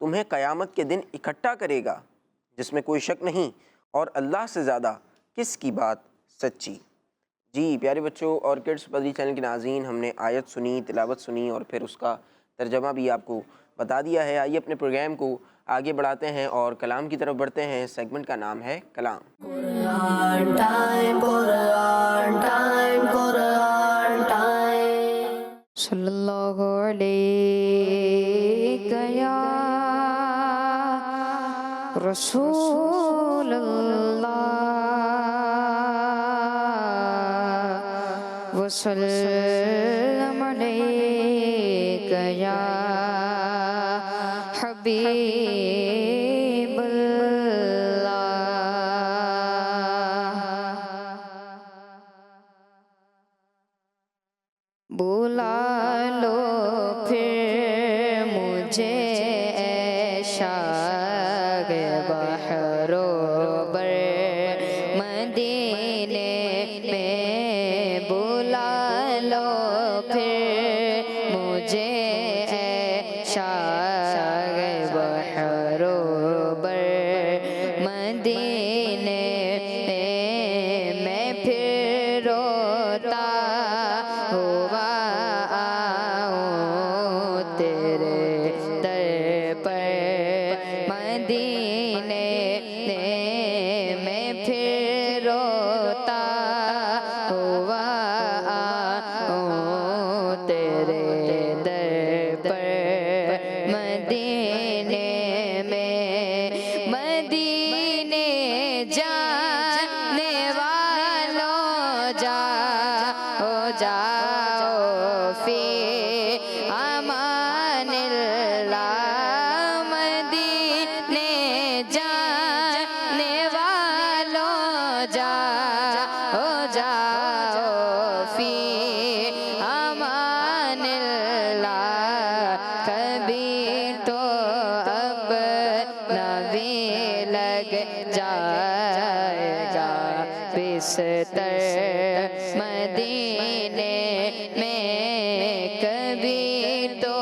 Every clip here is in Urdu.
تمہیں قیامت کے دن اکٹھا کرے گا جس میں کوئی شک نہیں، اور اللہ سے زیادہ کس کی بات سچی۔ جی پیارے بچوں اور کڈس پدری چینل کے ناظرین، ہم نے آیت سنی، تلاوت سنی اور پھر اس کا ترجمہ بھی آپ کو بتا دیا ہے۔ آئیے اپنے پروگرام کو آگے بڑھاتے ہیں اور کلام کی طرف بڑھتے ہیں۔ سیگمنٹ کا نام ہے کلام۔ Quran time, Quran time, Quran time. صلی اللہ علیہ یا رسول اللہ وسلم علیک یا حبیب اللہ۔ بلا لو پھر مجھے اے شاغ بحر و بر مدینے میں، بلا لو پھر مجھے اے شاغ بحر و بر مدینے میں، میں پھر روتا ہوا آؤں تیرے در پر مدینے میں، پھر روتا ہوا آؤں تیرے در پر مدینے میں، مدینے جانے والوں جاؤ فی امان اللہ، مدینے جانے والوں جاؤ فی امان اللہ، کبھی تو اپنا بھی لگ جائے گا بستر مدینے میں، کبھی تو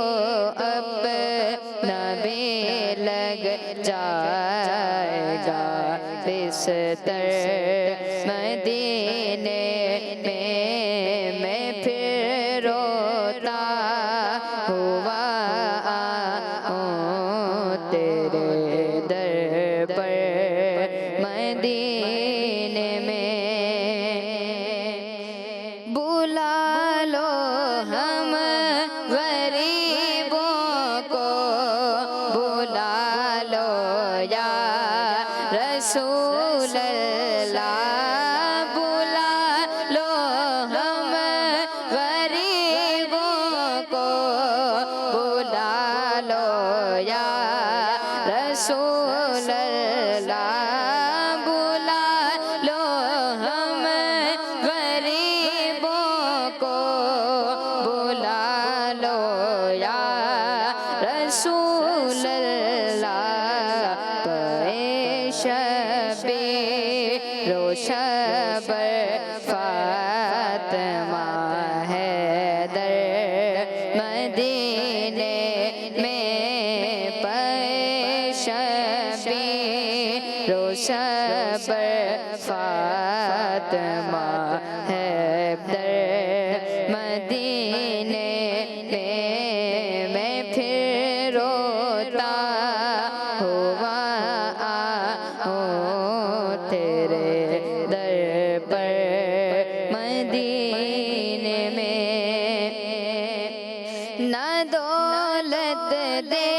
اپنا بھی لگ جائے گا بستر مدینے میں، میں پھر روتا ہوا آؤں تیرے در پر مدینے میں، بلا لو ہم غریبوں کو، بلا لو یا رسول اللہ، بلا لو ہم غریبوں کو، بلا لو یا رسول اللہ، بلا لو ہم غریبوں کو، بلا لو یا رسول اللہ، شبیر و شبر فاطمہ حیدر مدینے میں، شبیر و شبر فاطمہ حیدر مدینے میں، میں پھر روتا ہوا آؤں تیرے در پر مدینے میں، نہ دولت دے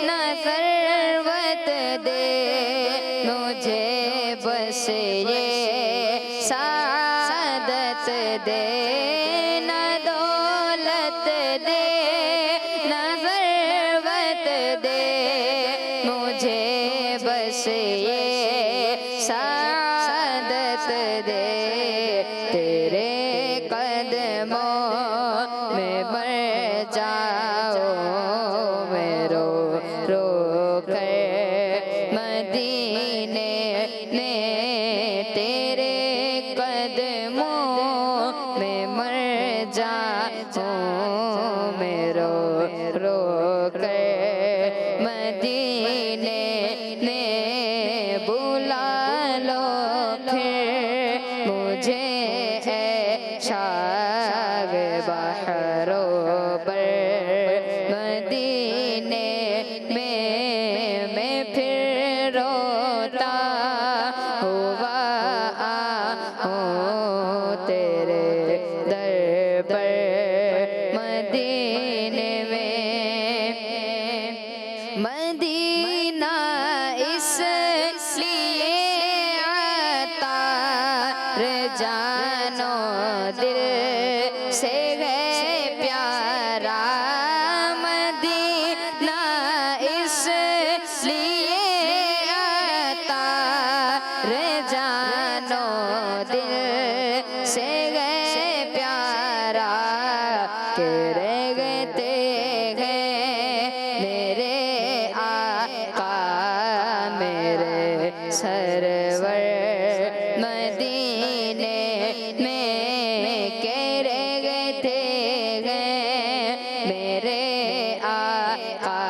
نہ ثروت دے مجھے، بس یہ سعادت دے، نہ دولت دے نہ ثروت دے مجھے، بس یہ سعادت دے، تیرے قدموں میں مر جاؤں میں رو رو کر مدینے میں، تیرے قدموں میں مر جاؤں میں رو رو کر مدینے میں بلا لو پھر مجھے اے شاغ بحروں پر مدینے میں پھر روتا ہوا آؤں تیرے در پر مدینے میں مدینہ اس لیے عطار جانو دل سے گئے پیارا مدینہ اس لیے عطار جانو دل سے گئے پیارا کہ رہتے ہیں میرے آقا میرے سرور مدینے میں کہ رہتے ہیں میرے آقا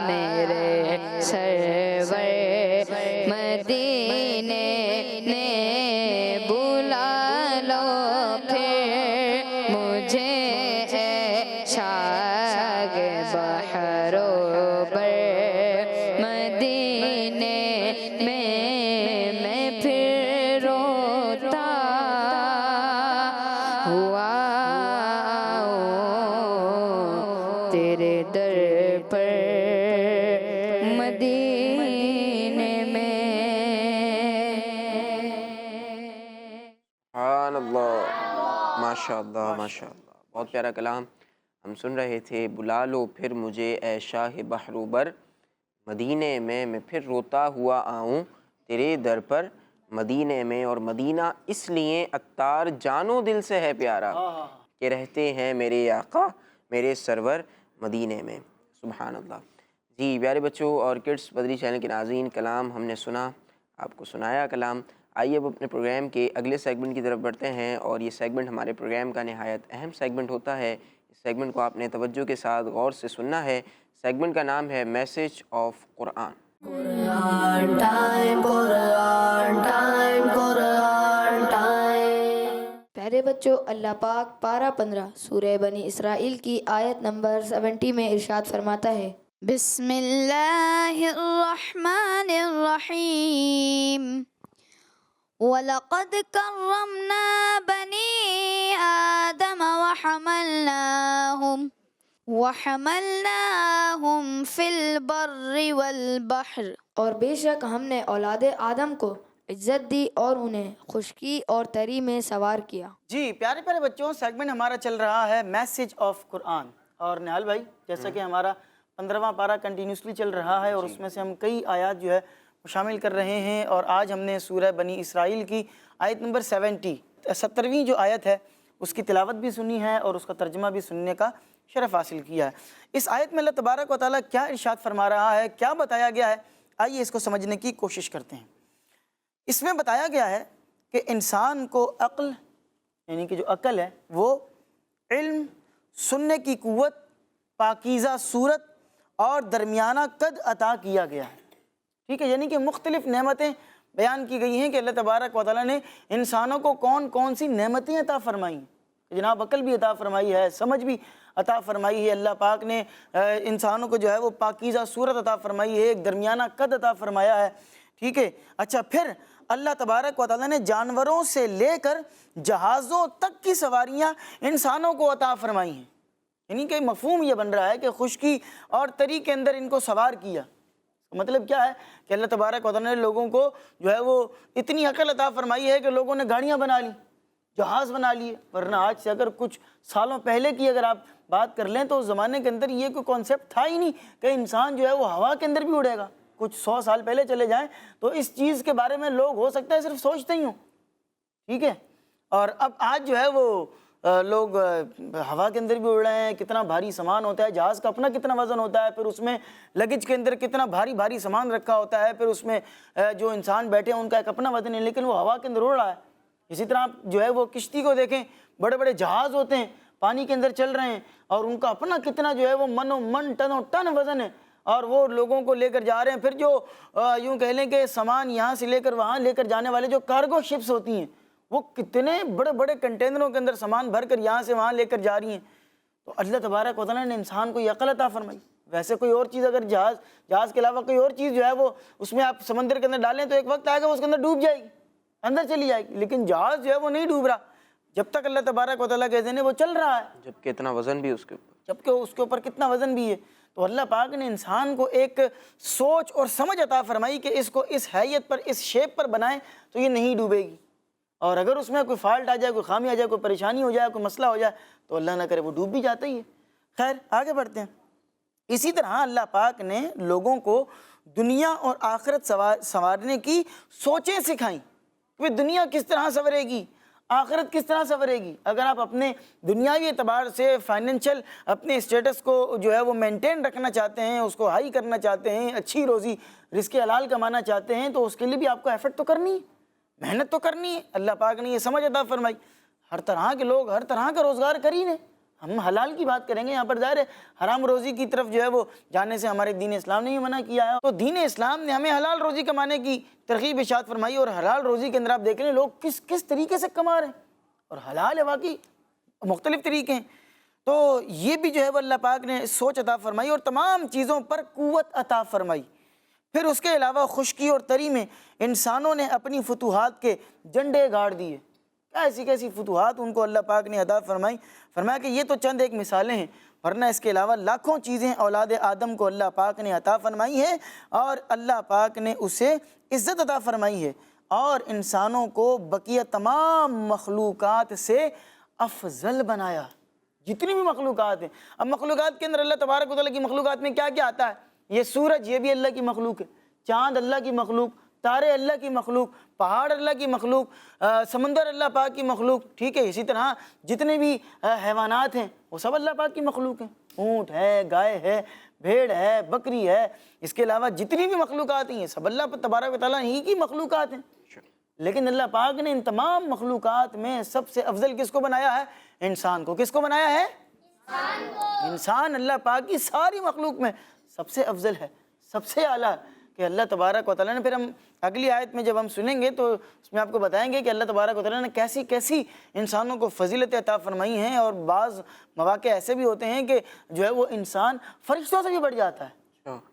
میرے سرور مدینے میں بلا لو پھر مجھے اے شاغ بحروں پر مدینے میں پھر روتا ہوا آؤں تیرے در پر مدینے میں سبحان اللہ، ماشاء اللہ ماشاء اللہ، بہت پیارا کلام ہم سن رہے تھے۔ بلا لو پھر مجھے اے شاہ بحروں پر مدینے میں پھر روتا ہوا آؤں تیرے در پر مدینے میں، اور مدینہ اس لیے عطار جانو دل سے ہے پیارا کہ رہتے ہیں میرے آقا میرے سرور مدینے میں۔ سبحان اللہ۔ جی پیارے بچوں اور کڈس بدری چینل کے ناظرین، کلام ہم نے سنا، آپ کو سنایا کلام۔ آئیے اب اپنے پروگرام کے اگلے سیگمنٹ کی طرف بڑھتے ہیں، اور یہ سیگمنٹ ہمارے پروگرام کا نہایت اہم سیگمنٹ ہوتا ہے۔ اس سیگمنٹ کو آپ نے توجہ کے ساتھ غور سے سننا ہے۔ سیگمنٹ کا نام ہے message of Quran. Quran time, Quran time, Quran time. پیارے بچوں، اللہ پاک پارہ 15 سورہ بنی اسرائیل کی آیت نمبر 70 میں ارشاد فرماتا ہے، بسم اللہ الرحمن الرحیم وَلَقَدْ كَرَّمْنَا بَنِي آدَمَ وَحَمَلْنَاهُمْ فِي الْبَرِّ وَالْبَحْرِ، اور بے شک ہم نے اولاد آدم کو عزت دی اور انہیں خشکی اور تری میں سوار کیا۔ جی پیارے پیارے بچوں، سیگمنٹ ہمارا چل رہا ہے میسج آف قرآن، اور نہال بھائی جیسا کہ ہمارا 15واں پارہ کنٹینیوسلی چل رہا ہے، اور اس میں سے ہم کئی آیات جو ہے شامل کر رہے ہیں، اور آج ہم نے سورہ بنی اسرائیل کی آیت نمبر 70ویں جو آیت ہے اس کی تلاوت بھی سنی ہے، اور اس کا ترجمہ بھی سننے کا شرف حاصل کیا ہے۔ اس آیت میں اللہ تبارک و تعالیٰ کیا ارشاد فرما رہا ہے، کیا بتایا گیا ہے، آئیے اس کو سمجھنے کی کوشش کرتے ہیں۔ اس میں بتایا گیا ہے کہ انسان کو عقل، یعنی کہ جو عقل ہے وہ علم، سننے کی قوت، پاکیزہ صورت اور درمیانہ قد عطا کیا گیا ہے، ٹھیک ہے، یعنی کہ مختلف نعمتیں بیان کی گئی ہیں کہ اللہ تبارک و تعالیٰ نے انسانوں کو کون کون سی نعمتیں عطا فرمائی ہیں۔ جناب عقل بھی عطا فرمائی ہے، سمجھ بھی عطا فرمائی ہے، اللہ پاک نے انسانوں کو جو ہے وہ پاکیزہ صورت عطا فرمائی ہے، ایک درمیانہ قد عطا فرمایا ہے، ٹھیک ہے۔ اچھا، پھر اللہ تبارک و تعالیٰ نے جانوروں سے لے کر جہازوں تک کی سواریاں انسانوں کو عطا فرمائی ہیں، یعنی کہ مفہوم یہ بن رہا ہے کہ خشکی اور تری کے اندر ان کو سوار کیا۔ مطلب کیا ہے کہ اللہ تبارک و تعالیٰ نے لوگوں کو جو ہے وہ اتنی عقل عطا فرمائی ہے کہ لوگوں نے گاڑیاں بنا لی، جہاز بنا لیے، ورنہ آج سے اگر کچھ سالوں پہلے کی اگر آپ بات کر لیں تو اس زمانے کے اندر یہ کوئی کانسیپٹ تھا ہی نہیں کہ انسان جو ہے وہ ہوا کے اندر بھی اڑے گا۔ کچھ 100 سال پہلے چلے جائیں تو اس چیز کے بارے میں لوگ ہو سکتا ہے صرف سوچتے ہی ہوں، ٹھیک ہے۔ اور اب آج جو ہے وہ لوگ ہوا کے اندر بھی اڑ رہے ہیں، کتنا بھاری سامان ہوتا ہے، جہاز کا اپنا کتنا وزن ہوتا ہے، پھر اس میں لگیج کے اندر کتنا بھاری بھاری سامان رکھا ہوتا ہے، پھر اس میں جو انسان بیٹھے ہیں ان کا ایک اپنا وزن ہے، لیکن وہ ہوا کے اندر اڑ رہا ہے۔ اسی طرح آپ جو ہے وہ کشتی کو دیکھیں، بڑے بڑے جہاز ہوتے ہیں پانی کے اندر چل رہے ہیں، اور ان کا اپنا کتنا جو ہے وہ من و من ٹن و ٹن وزن ہے، اور وہ لوگوں کو لے کر جا رہے ہیں. پھر جو یوں کہہ لیں کہ سامان یہاں سے لے کر وہاں لے کر جانے والے جو کارگو شپس ہوتی ہیں وہ کتنے بڑے بڑے کنٹینروں کے اندر سامان بھر کر یہاں سے وہاں لے کر جا رہی ہیں. تو اللہ تبارک و تعالیٰ نے انسان کو یہ عقل عطا فرمائی. ویسے کوئی اور چیز اگر جہاز کے علاوہ کوئی اور چیز جو ہے وہ اس میں آپ سمندر کے اندر ڈالیں تو ایک وقت آئے گا وہ اس کے اندر ڈوب جائے گی, اندر چلی جائے گی. لیکن جہاز جو ہے وہ نہیں ڈوب رہا جب تک اللہ تبارک و تعالیٰ کے ذن ہے وہ چل رہا ہے, جبکہ اتنا وزن بھی اس کے اوپر, جبکہ اس کے اوپر کتنا وزن بھی ہے. تو اللہ پاک نے انسان کو ایک سوچ اور سمجھ عطا فرمائی کہ اس کو اس حیت پر اس شیپ پر بنائیں تو یہ نہیں ڈوبے گی, اور اگر اس میں کوئی فالٹ آ جائے, کوئی خامی آ جائے, کوئی پریشانی ہو جائے, کوئی مسئلہ ہو جائے تو اللہ نہ کرے وہ ڈوب بھی جاتا ہی ہے. خیر آگے بڑھتے ہیں. اسی طرح اللہ پاک نے لوگوں کو دنیا اور آخرت سنوارنے کی سوچیں سکھائیں کہ دنیا کس طرح سنورے گی, آخرت کس طرح سنورے گی. اگر آپ اپنے دنیاوی اعتبار سے فائنینشیل اپنے اسٹیٹس کو جو ہے وہ مینٹین رکھنا چاہتے ہیں, اس کو ہائی کرنا چاہتے ہیں, اچھی روزی رزق حلال کمانا چاہتے ہیں, تو اس کے لیے بھی آپ کو ایفرٹ تو کرنی ہے, محنت تو کرنی ہے. اللہ پاک نے یہ سمجھ عطا فرمائی. ہر طرح کے لوگ ہر طرح کا روزگار کر ہی لیں. ہم حلال کی بات کریں گے, یہاں پر ظاہر ہے حرام روزی کی طرف جو ہے وہ جانے سے ہمارے دین اسلام نے ہی منع کیا ہے. تو دین اسلام نے ہمیں حلال روزی کمانے کی ترغیب ارشاد فرمائی, اور حلال روزی کے اندر آپ دیکھ لیں لوگ کس طریقے سے کما رہے ہیں, اور حلال ہے واقعی مختلف طریقے ہیں. تو یہ بھی جو ہے وہ اللہ پاک نے سوچ عطا فرمائی اور تمام چیزوں پر قوت عطا فرمائی. پھر اس کے علاوہ خشکی اور تری میں انسانوں نے اپنی فتوحات کے جھنڈے گاڑ دیے. ایسی کیسی فتوحات ان کو اللہ پاک نے عطا فرمائی. فرمایا کہ یہ تو چند ایک مثالیں ہیں, ورنہ اس کے علاوہ لاکھوں چیزیں اولاد آدم کو اللہ پاک نے عطا فرمائی ہے, اور اللہ پاک نے اسے عزت عطا فرمائی ہے, اور انسانوں کو بقیہ تمام مخلوقات سے افضل بنایا. جتنی بھی مخلوقات ہیں, اب مخلوقات کے اندر اللہ تبارک و تعالیٰ کی مخلوقات میں کیا کیا آتا ہے, یہ سورج یہ بھی اللہ کی مخلوق ہے, چاند اللہ کی مخلوق, تارے اللہ کی مخلوق, پہاڑ اللہ کی مخلوق, سمندر اللہ پاک کی مخلوق, ٹھیک ہے. اسی طرح جتنے بھی حیوانات ہیں وہ سب اللہ پاک کی مخلوق ہیں. اونٹ ہے, گائے ہے, بھیڑ ہے, بکری ہے, اس کے علاوہ جتنی بھی مخلوقات ہیں سب اللہ تبارک و تعالیٰ ہی کی مخلوقات ہیں. لیکن اللہ پاک نے ان تمام مخلوقات میں سب سے افضل کس کو بنایا ہے, انسان کو. کس کو بنایا ہے, انسان اللہ پاک کی ساری مخلوق میں سب سے افضل ہے, سب سے اعلیٰ, کہ اللہ تبارک و تعالیٰ نے. پھر ہم اگلی آیت میں جب ہم سنیں گے تو اس میں آپ کو بتائیں گے کہ اللہ تبارک و تعالیٰ نے کیسی کیسی انسانوں کو فضیلت عطا فرمائی ہیں, اور بعض مواقع ایسے بھی ہوتے ہیں کہ جو ہے وہ انسان فرشتوں سے بھی بڑھ جاتا ہے.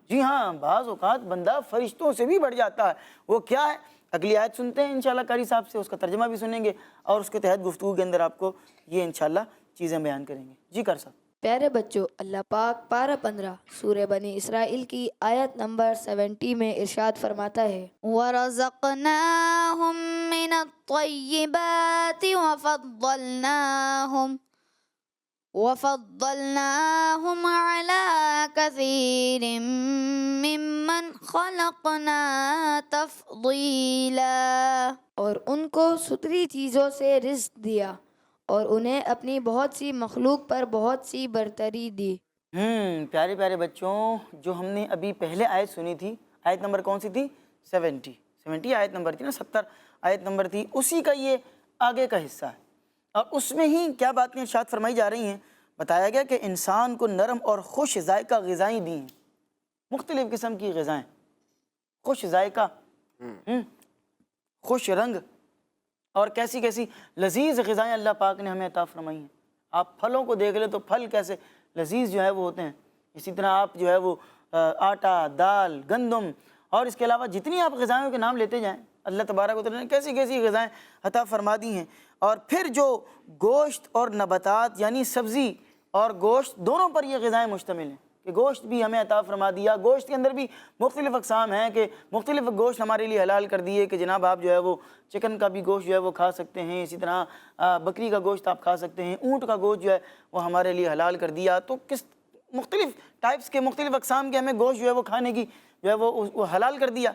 جی ہاں, بعض اوقات بندہ فرشتوں سے بھی بڑھ جاتا ہے. وہ کیا ہے, اگلی آیت سنتے ہیں انشاءاللہ قاری صاحب سے, اس کا ترجمہ بھی سنیں گے, اور اس کے تحت گفتگو کے اندر آپ کو یہ انشاءاللہ چیزیں بیان کریں گے. جی کر صاحب. پیارے بچوں, اللہ پاک پارہ 15 سورہ بنی اسرائیل کی آیت نمبر 70 میں ارشاد فرماتا ہے, وَرَزَقْنَاهُم مِّنَ الطَّيِّبَاتِ وَفَضَّلْنَاهُمْ عَلَىٰ كَثِيرٍ مِّمَّنْ خَلَقْنَا تَفْضِيلًا, اور ان کو ستری چیزوں سے رزق دیا, اور انہیں اپنی بہت سی مخلوق پر بہت سی برتری دی. پیارے پیارے بچوں, جو ہم نے ابھی پہلے آیت سنی تھی, آیت نمبر کون سی تھی, 70 آیت نمبر تھی نا, 70 آیت نمبر تھی, اسی کا یہ آگے کا حصہ ہے. اور اس میں ہی کیا باتیں ارشاد فرمائی جا رہی ہیں, بتایا گیا کہ انسان کو نرم اور خوش ذائقہ غذائیں دی ہیں, مختلف قسم کی غذائیں, خوش ذائقہ, خوش رنگ, اور کیسی کیسی لذیذ غذائیں اللہ پاک نے ہمیں عطا فرمائی ہیں. آپ پھلوں کو دیکھ لیں تو پھل کیسے لذیذ جو ہے وہ ہوتے ہیں. اسی طرح آپ جو ہے وہ آٹا, دال, گندم, اور اس کے علاوہ جتنی آپ غذائوں کے نام لیتے جائیں, اللہ تبارک و تعالیٰ نے کیسی کیسی غذائیں عطا فرما دی ہیں. اور پھر جو گوشت اور نباتات یعنی سبزی اور گوشت دونوں پر یہ غذائیں مشتمل ہیں, کہ گوشت بھی ہمیں عطا فرما دیا. گوشت کے اندر بھی مختلف اقسام ہیں, کہ مختلف گوشت ہمارے لیے حلال کر دیے, کہ جناب آپ جو ہے وہ چکن کا بھی گوشت جو ہے وہ کھا سکتے ہیں, اسی طرح بکری کا گوشت آپ کھا سکتے ہیں, اونٹ کا گوشت جو ہے وہ ہمارے لیے حلال کر دیا. تو کس مختلف ٹائپس کے, مختلف اقسام کے ہمیں گوشت جو ہے وہ کھانے کی جو ہے وہ حلال کر دیا.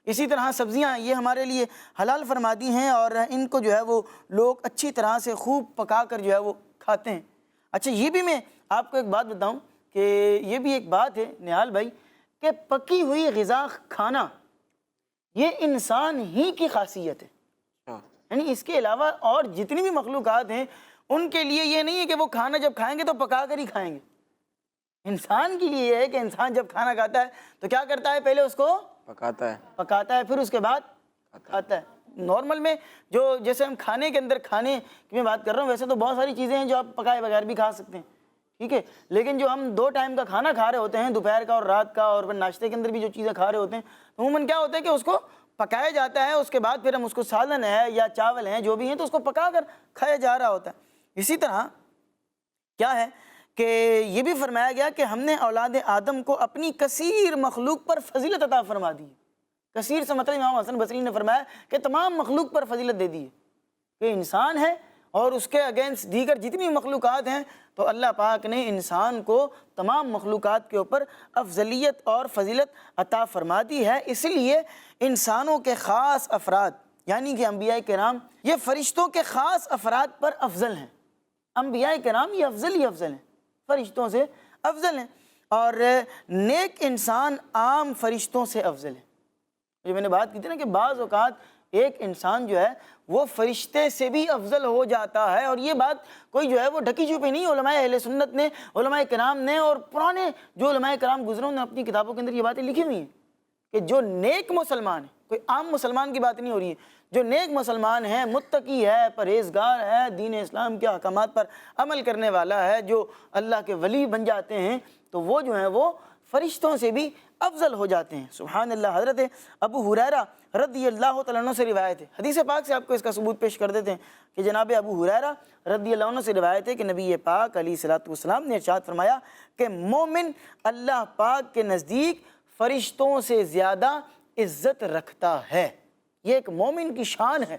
اسی طرح سبزیاں یہ ہمارے لیے حلال فرما دی ہیں, اور ان کو جو ہے وہ لوگ اچھی طرح سے خوب پکا کر جو ہے وہ کھاتے ہیں. اچھا, یہ بھی میں آپ کو ایک بات بتاؤں کہ یہ بھی ایک بات ہے نہال بھائی, کہ پکی ہوئی غذا کھانا یہ انسان ہی کی خاصیت ہے. یعنی اس کے علاوہ اور جتنی بھی مخلوقات ہیں ان کے لیے یہ نہیں ہے کہ وہ کھانا جب کھائیں گے تو پکا کر ہی کھائیں گے. انسان کے لیے یہ ہے کہ انسان جب کھانا کھاتا ہے تو کیا کرتا ہے؟ پہلے اس کو پکاتا ہے پھر اس کے بعد کھاتا ہے۔ نارمل میں جو جیسے ہم کھانے کے اندر کھانے کی میں بات کر رہا ہوں، ویسے تو بہت ساری چیزیں ہیں جو آپ پکائے بغیر بھی کھا سکتے ہیں، ٹھیک ہے، لیکن جو ہم 2 ٹائم کا کھانا کھا رہے ہوتے ہیں، دوپہر کا اور رات کا، اور پھر ناشتے کے اندر بھی جو چیزیں کھا رہے ہوتے ہیں، عموماً کیا ہوتا ہے کہ اس کو پکایا جاتا ہے، اس کے بعد پھر ہم اس کو سالن ہے یا چاول ہیں جو بھی ہیں تو اس کو پکا کر کھایا جا رہا ہوتا ہے۔ اسی طرح کیا ہے کہ یہ بھی فرمایا گیا کہ ہم نے اولاد آدم کو اپنی کثیر مخلوق پر فضیلت عطا فرما دی ہے۔ کثیر سے مطلب امام حسن بصری نے فرمایا کہ تمام مخلوق پر فضیلت دے دی ہے، کہ انسان ہے اور اس کے اگینسٹ دیگر جتنی مخلوقات ہیں، تو اللہ پاک نے انسان کو تمام مخلوقات کے اوپر افضلیت اور فضیلت عطا فرما دی ہے۔ اس لیے انسانوں کے خاص افراد یعنی کہ انبیاء کرام یہ فرشتوں کے خاص افراد پر افضل ہیں۔ انبیاء کرام یہ افضل ہیں، فرشتوں سے افضل ہیں، اور نیک انسان عام فرشتوں سے افضل ہے۔ جو میں نے بات کی تھی نا کہ بعض اوقات ایک انسان جو ہے وہ فرشتے سے بھی افضل ہو جاتا ہے، اور یہ بات کوئی جو ہے وہ ڈھکی چھپی نہیں، علماء اہل سنت نے، علماء کرام نے، اور پرانے جو علماء کرام گزروں نے اپنی کتابوں کے اندر یہ باتیں لکھی ہوئی ہیں کہ جو نیک مسلمان ہے، کوئی عام مسلمان کی بات نہیں ہو رہی ہے، جو نیک مسلمان ہے، متقی ہے، پرہیزگار ہے، دین اسلام کے احکامات پر عمل کرنے والا ہے، جو اللہ کے ولی بن جاتے ہیں، تو وہ جو ہیں وہ فرشتوں سے بھی افضل ہو جاتے ہیں۔ سبحان اللہ۔ حضرت ابو ہریرہ رضی اللہ تعالیٰ عنہ سے روایت ہے، حدیث پاک سے آپ کو اس کا ثبوت پیش کر دیتے ہیں کہ جناب ابو ہریرہ رضی اللہ عنہ سے روایت ہے کہ نبی پاک علیہ الصلوۃ والسلام نے ارشاد فرمایا کہ مومن اللہ پاک کے نزدیک فرشتوں سے زیادہ عزت رکھتا ہے۔ یہ ایک مومن کی شان ہے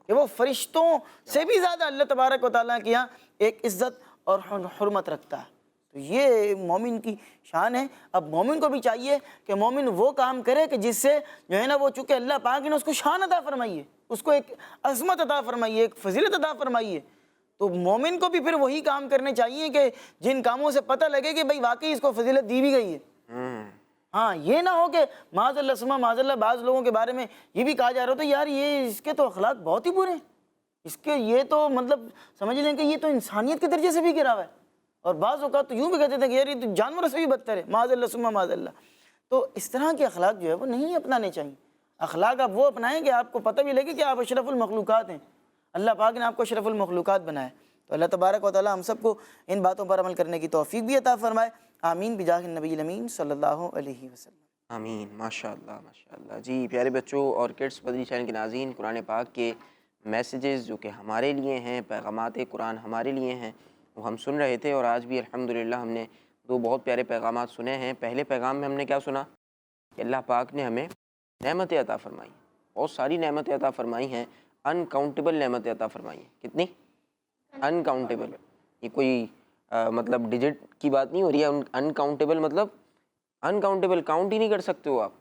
کہ وہ فرشتوں سے بھی زیادہ اللہ تبارک و تعالیٰ کے یہاں ایک عزت اور حرمت رکھتا ہے۔ تو یہ مومن کی شان ہے۔ اب مومن کو بھی چاہیے کہ مومن وہ کام کرے کہ جس سے جو ہے نا وہ، چونکہ اللہ پاک نے اس کو شان عطا فرمائی ہے، اس کو ایک عظمت عطا فرمائی ہے، ایک فضیلت عطا فرمائی ہے، تو مومن کو بھی پھر وہی کام کرنے چاہیے کہ جن کاموں سے پتہ لگے کہ بھئی واقعی اس کو فضیلت دی بھی گئی ہے۔ ہاں، یہ نہ ہو کہ معاذ اللہ ثم معاذ اللہ بعض لوگوں کے بارے میں یہ بھی کہا جا رہا ہوتا ہے یار یہ اس کے تو اخلاق بہت ہی برے ہیں، اس کے یہ تو مطلب سمجھ لیں کہ یہ تو انسانیت کے درجے سے بھی گرا ہوا ہے، اور بعض اوقات تو یوں بھی کہتے تھے کہ یار یہ تو جانوروں سے بھی بدتر ہے، معاذ اللہ ثم معاذ اللہ۔ تو اس طرح کے اخلاق جو ہے وہ نہیں اپنانے چاہیے۔ اخلاق آپ وہ اپنائیں کہ آپ کو پتہ بھی لگے کہ آپ اشرف المخلوقات ہیں، اللہ پاک نے آپ کو اشرف المخلوقات بنایا۔ تو اللہ تبارک و تعالی ہم سب کو ان باتوں پر عمل کرنے کی توفیق بھی عطا فرمائے۔ آمین بجاہ النبی الامین صلی اللہ علیہ وسلم۔ آمین۔ ماشاءاللہ ماشاءاللہ۔ جی پیارے بچوں اور کڈس مدنی چینل کے ناظرین، قرآن پاک کے میسیجز جو کہ ہمارے لیے ہیں، پیغامات قرآن ہمارے لیے ہیں، وہ ہم سن رہے تھے، اور آج بھی الحمدللہ ہم نے 2 بہت پیارے پیغامات سنے ہیں۔ پہلے پیغام میں ہم نے کیا سنا کہ اللہ پاک نے ہمیں نعمتیں عطا فرمائی، بہت ساری نعمتیں عطا فرمائی ہیں، انکاؤنٹیبل نعمتیں عطا فرمائی ہیں۔ کتنی؟ انکاؤنٹیبل۔ یہ کوئی مطلب ڈیجٹ کی بات نہیں ہو رہی ہے، انکاؤنٹیبل مطلب انکاؤنٹیبل، کاؤنٹ ہی نہیں کر سکتے ہو آپ۔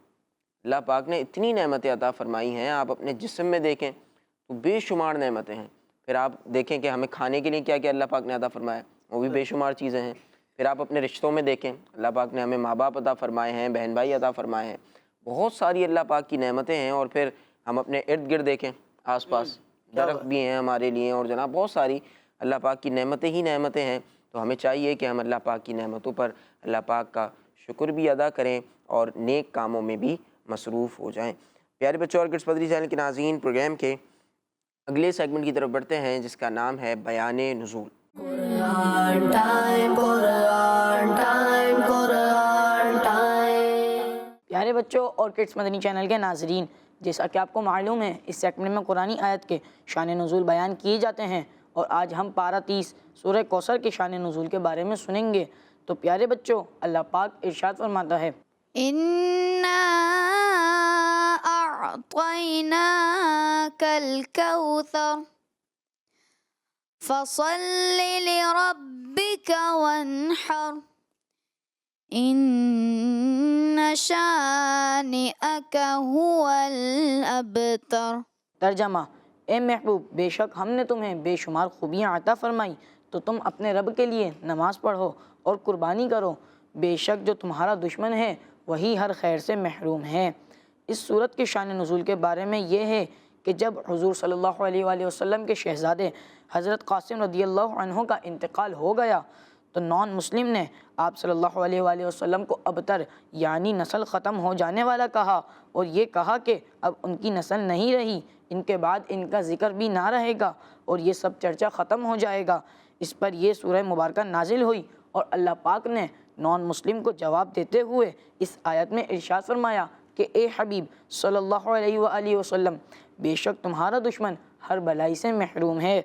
اللہ پاک نے اتنی نعمتیں عطا فرمائی ہیں، آپ اپنے جسم میں دیکھیں تو بے شمار نعمتیں ہیں، پھر آپ دیکھیں کہ ہمیں کھانے کے لیے کیا کیا اللہ پاک نے عطا فرمایا، وہ بھی بے شمار چیزیں ہیں۔ پھر آپ اپنے رشتوں میں دیکھیں، اللہ پاک نے ہمیں ماں باپ عطا فرمائے ہیں، بہن بھائی عطا فرمائے ہیں، بہت ساری اللہ پاک کی نعمتیں ہیں۔ اور پھر ہم اپنے ارد گرد دیکھیں، آس پاس درخت بھی ہیں ہمارے لیے، اور جناب بہت ساری اللہ پاک کی نعمتیں ہی نعمتیں ہیں۔ تو ہمیں چاہیے کہ ہم اللہ پاک کی نعمتوں پر اللہ پاک کا شکر بھی ادا کریں اور نیک کاموں میں بھی مصروف ہو جائیں۔ پیارے بچوں اور کڈس مدنی چینل کے ناظرین، پروگرام کے اگلے سیگمنٹ کی طرف بڑھتے ہیں جس کا نام ہے بیان نزول۔ Quran time, Quran time, Quran time. پیارے بچوں اور کڈس مدنی چینل کے ناظرین، جیسا کہ آپ کو معلوم ہے اس سیگمنٹ میں قرآنی آیت کے شان نزول بیان کیے جاتے ہیں، اور آج ہم پارہ 30 سورہ کوثر کے شان نزول کے بارے میں سنیں گے۔ تو پیارے بچوں، اللہ پاک ارشاد فرماتا ہے إنا أعطيناك الكوثر فصل لربك وانحر إن شانئك هو الأبتر۔ ترجمہ، اے محبوب، بے شک ہم نے تمہیں بے شمار خوبیاں عطا فرمائی، تو تم اپنے رب کے لیے نماز پڑھو اور قربانی کرو، بے شک جو تمہارا دشمن ہے وہی ہر خیر سے محروم ہے۔ اس صورت کے شان نزول کے بارے میں یہ ہے کہ جب حضور صلی اللہ علیہ وآلہ وسلم کے شہزادے حضرت قاسم رضی اللہ عنہ کا انتقال ہو گیا تو نان مسلم نے آپ صلی اللہ علیہ وآلہ وسلم کو ابتر یعنی نسل ختم ہو جانے والا کہا، اور یہ کہا کہ اب ان کی نسل نہیں رہی، ان کے بعد ان کا ذکر بھی نہ رہے گا اور یہ سب چرچا ختم ہو جائے گا۔ اس پر یہ سورہ مبارکہ نازل ہوئی اور اللہ پاک نے نان مسلم کو جواب دیتے ہوئے اس آیت میں ارشاد فرمایا کہ اے حبیب صلی اللہ علیہ وآلہ وسلم، بے شک تمہارا دشمن ہر بلائی سے محروم ہے،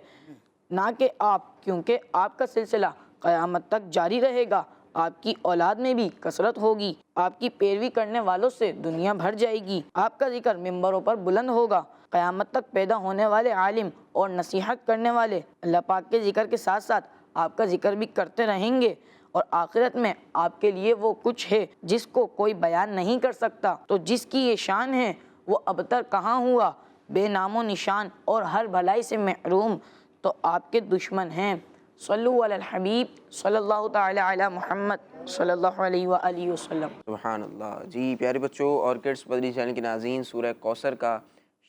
نہ کہ آپ، کیونکہ آپ کا سلسلہ قیامت تک جاری رہے گا، آپ کی اولاد میں بھی کثرت ہوگی، آپ کی پیروی کرنے والوں سے دنیا بھر جائے گی، آپ کا ذکر ممبروں پر بلند ہوگا، قیامت تک پیدا ہونے والے عالم اور نصیحت کرنے والے اللہ پاک کے ذکر کے ساتھ ساتھ آپ کا ذکر بھی کرتے رہیں گے، اور آخرت میں آپ کے لیے وہ کچھ ہے جس کو کوئی بیان نہیں کر سکتا، تو جس کی یہ شان ہے وہ ابتر کہاں ہوا، بے نام و نشان اور ہر بھلائی سے محروم، تو آپ کے دشمن ہیں۔ صلو علی الحبیب صلی اللہ تعالی علی محمد صلی اللہ علیہ وآلہ وسلم۔ سبحان اللہ۔ جی پیارے بچوں اور کڈس بدری چینل کے ناظرین، سورہ کوثر کا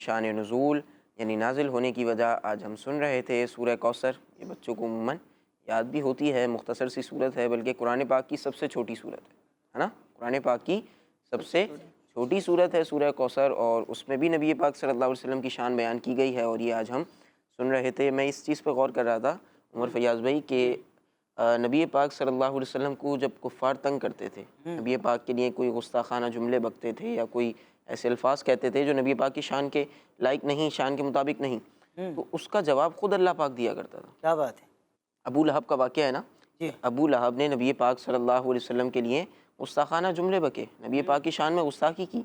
شان نزول یعنی نازل ہونے کی وجہ آج ہم سن رہے تھے۔ سورہ کوثر یہ بچوں کو عموماً یاد بھی ہوتی ہے، مختصر سی صورت ہے، بلکہ قرآن پاک کی سب سے چھوٹی صورت ہے نا، قرآن پاک کی سب سے چھوٹی صورت ہے سورہ کوثر، اور اس میں بھی نبی پاک صلی اللہ علیہ وسلم کی شان بیان کی گئی ہے، اور یہ آج ہم سن رہے تھے۔ میں اس چیز پہ غور کر رہا تھا عمر فیاض بھائی کہ نبی پاک صلی اللہ علیہ وسلم کو جب کفار تنگ کرتے تھے، نبی پاک کے لیے کوئی گستاخانہ جملے بکتے تھے یا کوئی ایسے الفاظ کہتے تھے جو نبی پاک کی شان کے لائق نہیں، شان کے مطابق نہیں، تو اس کا جواب خود اللہ پاک دیا کرتا تھا۔ کیا بات ہے۔ ابو لہب کا واقعہ ہے نا، ابو لہب نے نبی پاک صلی اللہ علیہ وسلم کے لیے گستاخانہ جملے بکے، نبی پاک کی شان میں گستاخی کی،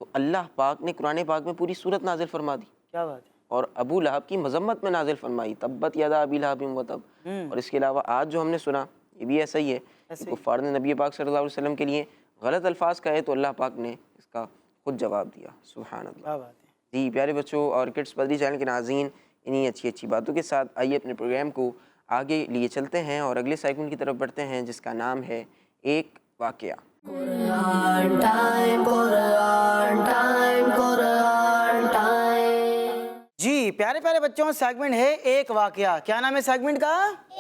تو اللہ پاک نے قرآن پاک میں پوری صورت نازل فرما دی، کیا بات ہے۔ اور ابو لہب کی مذمت میں نازل فرمائی، تبت یدا ابی لہب و تب۔ اور اس کے علاوہ آج جو ہم نے سنا یہ بھی ایسا ہی ہے کہ کفار نے نبی پاک صلی اللہ علیہ وسلم کے لیے غلط الفاظ کہے تو اللہ پاک نے اس کا خود جواب دیا۔ سبحان اللہ۔ کیا بات ہے۔ جی پیارے بچوں اور کڈس بدری چینل کے ناظرین، انہی اچھی اچھی باتوں کے ساتھ آئیے اپنے پروگرام کو آگے لیے چلتے ہیں اور اگلے سیگمنٹ کی طرف بڑھتے ہیں جس کا نام ہے ایک واقعہ۔ Quran time, Quran time, Quran time. جی پیارے پیارے بچوں، سیگمنٹ ہے ایک واقعہ۔ کیا نام ہے سیگمنٹ کا؟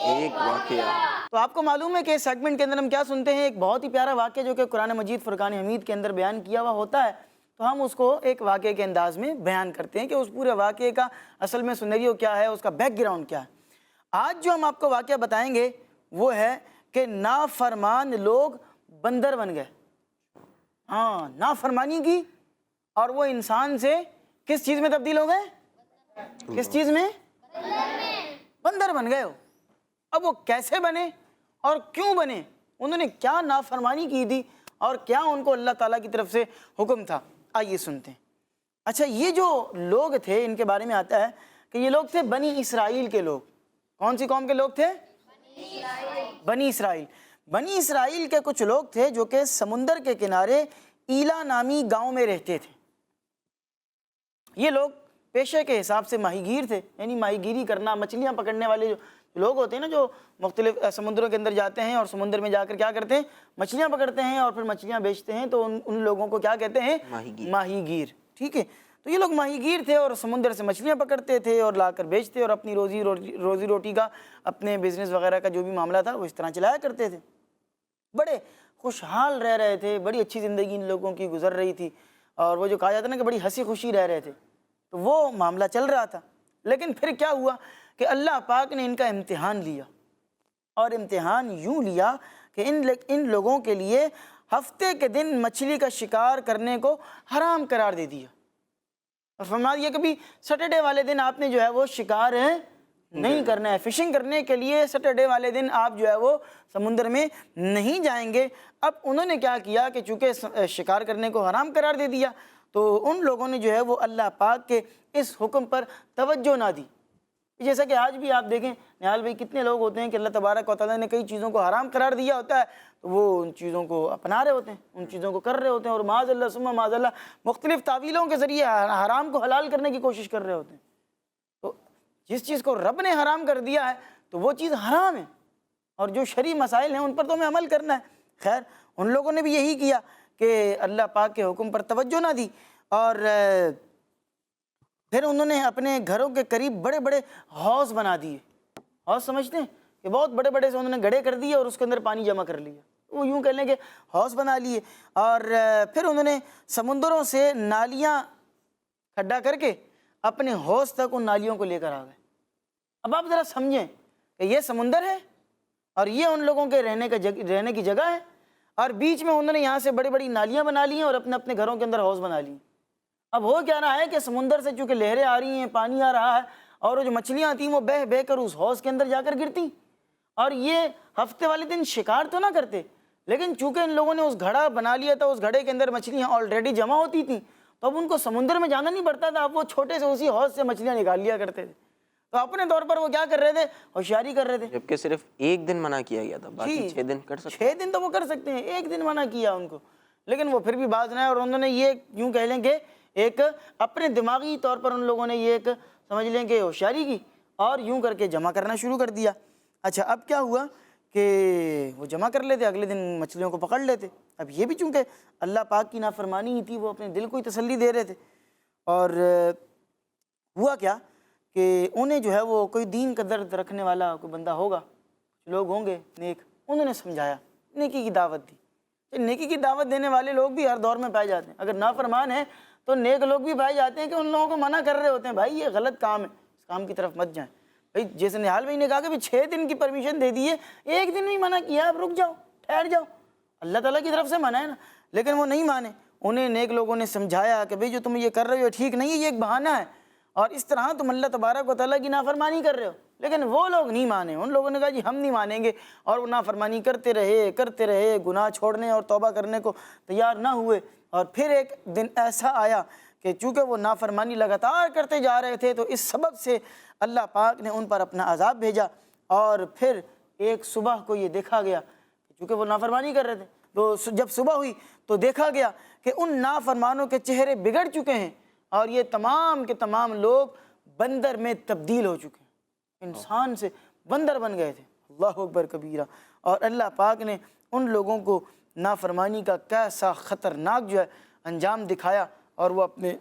ایک واقعہ۔ تو آپ کو معلوم ہے کہ اس سیگمنٹ کے اندر ہم کیا سنتے ہیں؟ ایک بہت ہی پیارا واقعہ جو کہ قرآن مجید فرقان حمید کے اندر بیان کیا ہوا ہوتا ہے، تو ہم اس کو ایک واقعے کے انداز میں بیان کرتے ہیں کہ اس پورے واقعے کا اصل میں سنیریو کیا ہے، اس کا بیک گراؤنڈ کیا ہے۔ آج جو ہم آپ کو واقعہ بتائیں گے وہ ہے کہ نافرمان لوگ بندر بن گئے۔ ہاں، نافرمانی کی، اور وہ انسان سے کس چیز میں تبدیل ہو گئے؟ کس چیز میں؟ بندر بن گئے ہو۔ اب وہ کیسے بنے اور کیوں بنے، انہوں نے کیا نافرمانی کی تھی اور کیا ان کو اللہ تعالیٰ کی طرف سے حکم تھا، آئیے سنتے ہیں۔ اچھا، یہ جو لوگ تھے ان کے بارے میں آتا ہے کہ یہ لوگ تھے بنی اسرائیل کے لوگ۔ کون سی قوم کے لوگ تھے؟ بنی اسرائیل۔ بنی اسرائیل کے کچھ لوگ تھے جو کہ سمندر کے کنارے ایلا نامی گاؤں میں رہتے تھے۔ یہ لوگ پیشے کے حساب سے ماہی گیر تھے، یعنی ماہی گیری کرنا، مچھلیاں پکڑنے والے جو لوگ ہوتے ہیں نا، جو مختلف سمندروں کے اندر جاتے ہیں اور سمندر میں جا کر کیا کرتے ہیں؟ مچھلیاں پکڑتے ہیں اور پھر مچھلیاں بیچتے ہیں، تو ان لوگوں کو کیا کہتے ہیں؟ ماہی گیر۔ ٹھیک ہے، تو یہ لوگ ماہی گیر تھے اور سمندر سے مچھلیاں پکڑتے تھے اور لا کر بیچتے اور اپنی روزی روٹی کا، اپنے بزنس وغیرہ کا جو بھی معاملہ تھا وہ اس طرح چلایا کرتے تھے۔ بڑے خوشحال رہ رہے تھے، بڑی اچھی زندگی ان لوگوں کی گزر رہی تھی، اور وہ جو کہا جاتا ہے نا کہ بڑی ہنسی خوشی رہ رہے تھے، تو وہ معاملہ چل رہا تھا۔ لیکن پھر کیا ہوا کہ اللہ پاک نے ان کا امتحان لیا، اور امتحان یوں لیا کہ ان لوگوں کے لیے ہفتے کے دن مچھلی کا شکار کرنے کو حرام قرار دے دیا، اور فرما دیا کہ بھی سیٹرڈے والے دن آپ نے جو ہے وہ شکار نہیں کرنا ہے، فشنگ کرنے کے لیے سیٹرڈے والے دن آپ جو ہے وہ سمندر میں نہیں جائیں گے۔ اب انہوں نے کیا کیا کہ چونکہ شکار کرنے کو حرام قرار دے دیا، تو ان لوگوں نے جو ہے وہ اللہ پاک کے اس حکم پر توجہ نہ دی۔ جیسا کہ آج بھی آپ دیکھیں نہال بھائی، کتنے لوگ ہوتے ہیں کہ اللہ تبارک و تعالیٰ نے کئی چیزوں کو حرام قرار دیا ہوتا ہے، تو وہ ان چیزوں کو اپنا رہے ہوتے ہیں، ان چیزوں کو کر رہے ہوتے ہیں، اور معاذ اللہ ثم معاذ اللہ مختلف تعویلوں کے ذریعے حرام کو حلال کرنے کی کوشش کر رہے ہوتے ہیں۔ تو جس چیز کو رب نے حرام کر دیا ہے تو وہ چیز حرام ہے، اور جو شرعی مسائل ہیں ان پر تو ہمیں عمل کرنا ہے۔ خیر، ان لوگوں نے بھی یہی کیا کہ اللہ پاک کے حکم پر توجہ نہ دی، اور پھر انہوں نے اپنے گھروں کے قریب بڑے بڑے حوض بنا دیے۔ حوض سمجھتے ہیں؟ کہ بہت بڑے بڑے سے انہوں نے گڑھے کر دیے اور اس کے اندر پانی جمع کر لیا، وہ یوں کہہ لیں کہ حوض بنا لیے، اور پھر انہوں نے سمندروں سے نالیاں کھڈا کر کے اپنے حوض تک ان نالیوں کو لے کر آ گئے۔ اب آپ ذرا سمجھیں کہ یہ سمندر ہے اور یہ ان لوگوں کے رہنے کی جگہ ہے، اور بیچ میں انہوں نے یہاں سے بڑی بڑی نالیاں بنا لی ہیں اور اپنے اپنے گھروں کے اندر حوض بنا لی ہیں۔ اب ہو کیا رہا ہے کہ سمندر سے چونکہ لہریں آ رہی ہیں، پانی آ رہا ہے، اور وہ جو مچھلیاں تھیں وہ بہہ بہہ کر اس حوض کے اندر جا کر گرتی، اور یہ ہفتے والے دن شکار تو نہ کرتے، لیکن چونکہ ان لوگوں نے اس گھڑا بنا لیا تھا، اس گھڑے کے اندر مچھلیاں آلریڈی جمع ہوتی تھیں، تو اب ان کو سمندر میں جانا نہیں پڑتا تھا، اب وہ چھوٹے سے اسی حوض سے مچھلیاں نکال لیا کرتے تھے۔ تو اپنے طور پر وہ کیا کر رہے تھے؟ ہوشیاری کر رہے تھے۔ جبکہ صرف ایک دن منع کیا گیا تھا، باقی 6 دن کر سکتے 6 دن تو وہ کر سکتے ہیں، ایک دن منع کیا ان کو، لیکن وہ پھر بھی باز نہ آئے، اور انہوں نے یہ یوں کہہ لیں کہ ایک اپنے دماغی طور پر ان لوگوں نے یہ ایک سمجھ لیں کہ ہوشیاری کی، اور یوں کر کے جمع کرنا شروع کر دیا۔ اچھا اب کیا ہوا کہ وہ جمع کر لیتے، اگلے دن مچھلیوں کو پکڑ لیتے۔ اب یہ بھی چونکہ اللہ پاک کی نافرمانی ہی تھی، وہ اپنے دل کو ہی تسلی دے رہے تھے، اور ہوا کیا کہ انہیں جو ہے وہ کوئی دین کا درد رکھنے والا کوئی بندہ ہوگا، لوگ ہوں گے نیک، انہوں نے سمجھایا، نیکی کی دعوت دی۔ نیکی کی دعوت دینے والے لوگ بھی ہر دور میں پائے جاتے ہیں، اگر نافرمان ہیں تو نیک لوگ بھی پائے جاتے ہیں کہ ان لوگوں کو منع کر رہے ہوتے ہیں، بھائی یہ غلط کام ہے، اس کام کی طرف مت جائیں۔ بھائی جیسے نہال بھائی نے کہا کہ 6 دن کی پرمیشن دے دی ہے، ایک دن بھی منع کیا، اب رک جاؤ، ٹھہر جاؤ، اللہ تعالیٰ کی طرف سے منع ہے نا، لیکن وہ نہیں مانے۔ انہیں نیک لوگوں نے سمجھایا کہ بھئی جو تم یہ کر رہے ہو ٹھیک نہیں ہے، یہ ایک بہانہ ہے، اور اس طرح تم اللہ تبارک و تعالیٰ کی نافرمانی کر رہے ہو، لیکن وہ لوگ نہیں مانے۔ ان لوگوں نے کہا جی ہم نہیں مانیں گے، اور وہ نافرمانی کرتے رہے، گناہ چھوڑنے اور توبہ کرنے کو تیار نہ ہوئے۔ اور پھر ایک دن ایسا آیا کہ چونکہ وہ نافرمانی لگاتار کرتے جا رہے تھے، تو اس سبب سے اللہ پاک نے ان پر اپنا عذاب بھیجا، اور پھر ایک صبح کو یہ دیکھا گیا کہ چونکہ وہ نافرمانی کر رہے تھے، تو جب صبح ہوئی تو دیکھا گیا کہ ان نافرمانوں کے چہرے بگڑ چکے ہیں، اور یہ تمام کے تمام لوگ بندر میں تبدیل ہو چکے ہیں، انسان سے بندر بن گئے تھے۔ اللہ اکبر کبیرہ۔ اور اللہ پاک نے ان لوگوں کو نافرمانی کا کیسا خطرناک جو ہے انجام دکھایا، اور وہ اپنے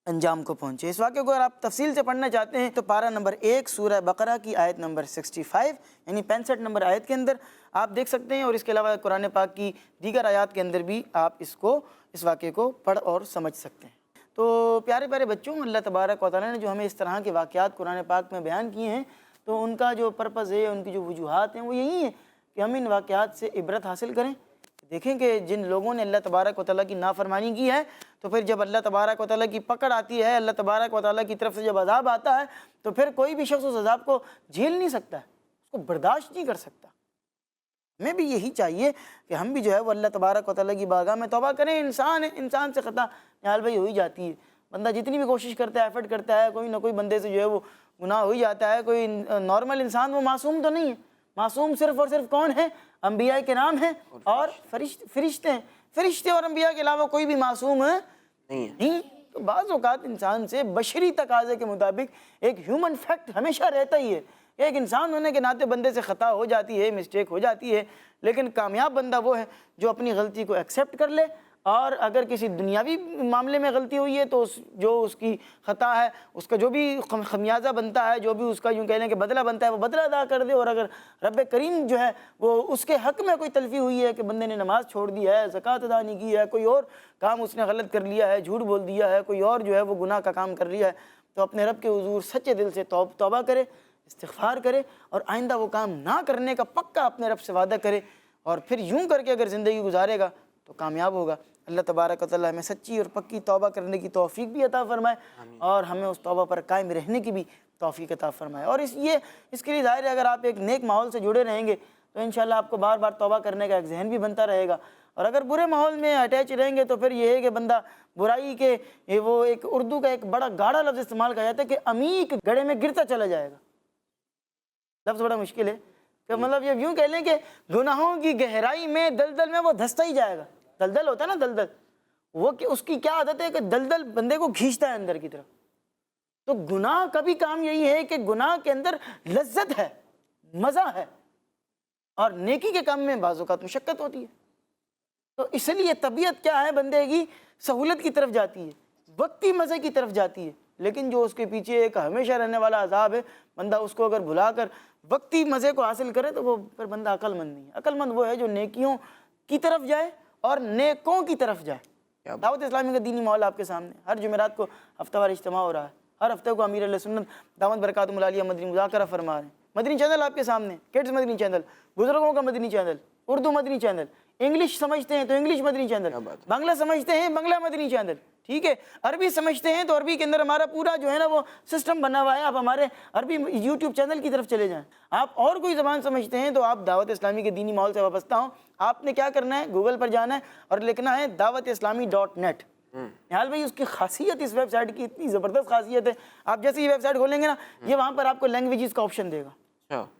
انجام کو پہنچے۔ اس واقعے کو اگر آپ تفصیل سے پڑھنا چاہتے ہیں تو پارہ نمبر 1 سورہ بقرہ کی آیت نمبر 65 یعنی 65 نمبر آیت کے اندر آپ دیکھ سکتے ہیں، اور اس کے علاوہ قرآن پاک کی دیگر آیات کے اندر بھی آپ اس واقعے کو پڑھ اور سمجھ سکتے ہیں۔ تو پیارے پیارے بچوں، اللہ تبارک و تعالیٰ نے جو ہمیں اس طرح کے واقعات قرآن پاک میں بیان کیے ہیں، تو ان کا جو پرپز ہے، ان کی جو وجوہات ہیں، وہ یہی ہیں کہ ہم ان واقعات سے عبرت حاصل کریں، دیکھیں کہ جن لوگوں نے اللہ تبارک و تعالیٰ کی نافرمانی کی ہے، تو پھر جب اللہ تبارک و تعالیٰ کی پکڑ آتی ہے، اللہ تبارک و تعالیٰ کی طرف سے جب عذاب آتا ہے، تو پھر کوئی بھی شخص اس عذاب کو جھیل نہیں سکتا ہے، اس کو برداشت نہیں کر سکتا۔ ہمیں بھی یہی چاہیے کہ ہم بھی جو ہے وہ اللہ تبارک و تعالیٰ کی بارگاہ میں توبہ کریں۔ انسان ہے، انسان سے خطا نہال بھائی ہو ہی جاتی ہے، بندہ جتنی بھی کوشش کرتا ہے، ایفرٹ کرتا ہے، کوئی نہ کوئی بندے سے جو ہے وہ گناہ ہو ہی جاتا ہے۔ کوئی نارمل انسان وہ معصوم تو نہیں ہے، معصوم صرف اور صرف کون ہے؟ انبیاء کرام ہیں اور فرشتے ہیں۔ فرشتے اور انبیاء کے علاوہ کوئی بھی معصوم نہیں۔ تو بعض اوقات انسان سے بشری تقاضے کے مطابق ایک ہیومن فیکٹ ہمیشہ رہتا ہی ہے، ایک انسان ہونے کے ناطے بندے سے خطا ہو جاتی ہے، مسٹیک ہو جاتی ہے، لیکن کامیاب بندہ وہ ہے جو اپنی غلطی کو ایکسیپٹ کر لے، اور اگر کسی دنیاوی معاملے میں غلطی ہوئی ہے تو جو اس کی خطا ہے، اس کا جو بھی خمیازہ بنتا ہے، جو بھی اس کا یوں کہہ لیں کہ بدلہ بنتا ہے، وہ بدلہ ادا کر دے۔ اور اگر رب کریم جو ہے وہ اس کے حق میں کوئی تلفی ہوئی ہے کہ بندے نے نماز چھوڑ دی ہے، زکوٰۃ ادا نہیں کی ہے، کوئی اور کام اس نے غلط کر لیا ہے، جھوٹ بول دیا ہے، کوئی اور جو ہے وہ گناہ کا کام کر لیا ہے، تو اپنے رب کے حضور سچے دل سے توبہ کرے، استغفار کرے، اور آئندہ وہ کام نہ کرنے کا پکا اپنے رب سے وعدہ کرے، اور پھر یوں کر کے اگر زندگی گزارے گا تو کامیاب ہوگا۔ اللہ تبارک و تعالیٰ ہمیں سچی اور پکی توبہ کرنے کی توفیق بھی عطا فرمائے، اور ہمیں اس توبہ پر قائم رہنے کی بھی توفیق عطا فرمائے۔ اور اس کے لیے ظاہر ہے اگر آپ ایک نیک ماحول سے جڑے رہیں گے تو انشاءاللہ آپ کو بار بار توبہ کرنے کا ایک ذہن بھی بنتا رہے گا، اور اگر برے ماحول میں اٹیچ رہیں گے تو پھر یہ ہے کہ بندہ برائی کے وہ ایک اردو کا ایک بڑا گاڑا لفظ استعمال کیا جاتا ہے کہ عمیق گڑھے میں گرتا چلا جائے گا۔ لفظ بڑا مشکل ہے کہ مطلب یہ یوں کہہ لیں کہ گناہوں کی گہرائی میں دلدل میں وہ دھستا ہی جائے گا۔ دلدل ہوتا ہے نا، دلدل، وہ کہ اس کی کیا عادت ہے کہ دلدل بندے کو کھینچتا ہے اندر کی طرف۔ تو گناہ کا بھی کام یہی ہے کہ گناہ کے اندر لذت ہے، مزہ ہے، اور نیکی کے کام میں بعض اوقات مشقت ہوتی ہے۔ تو اس لیے طبیعت کیا ہے بندے کی؟ سہولت کی طرف جاتی ہے، وقتی مزے کی طرف جاتی ہے، لیکن جو اس کے پیچھے ایک ہمیشہ رہنے والا عذاب ہے، بندہ اس کو اگر بھلا کر وقتی مزے کو حاصل کرے تو وہ پھر بندہ عقل مند نہیں ہے. عقل مند وہ ہے جو نیکیوں کی طرف جائے اور نیکوں کی طرف جائے. دعوت اسلامی کا دینی ماحول آپ کے سامنے. ہر جمعرات کو ہفتہ وار اجتماع ہو رہا ہے. ہر ہفتے کو امیر علیہ سنت دامت برکاتہم العالیہ مدنی مذاکرہ فرما رہے ہیں. مدنی چینل آپ کے سامنے, کڈز مدنی چینل, بزرگوں کا مدنی چینل, اردو مدنی چینل, انگلش سمجھتے ہیں تو انگلش مدنی چینل, بنگلہ سمجھتے ہیں بنگلہ مدنی چینل, ٹھیک ہے, عربی سمجھتے ہیں تو عربی کے اندر ہمارا پورا جو ہے نا وہ سسٹم بنا ہوا ہے. آپ ہمارے عربی یوٹیوب چینل کی طرف چلے جائیں. آپ اور کوئی زبان سمجھتے ہیں تو آپ دعوت اسلامی کے دینی ماحول سے وابستہ ہوں. آپ نے کیا کرنا ہے, گوگل پر جانا ہے اور لکھنا ہے dawatIslami.net. نہال بھائی اس کی خاصیت اس ویب سائٹ کی اتنی زبردست خاصیت ہے, آپ جیسے یہ ویب سائٹ کھولیں گے نا, یہ وہاں پر آپ کو لینگویجز کا آپشن دے گا.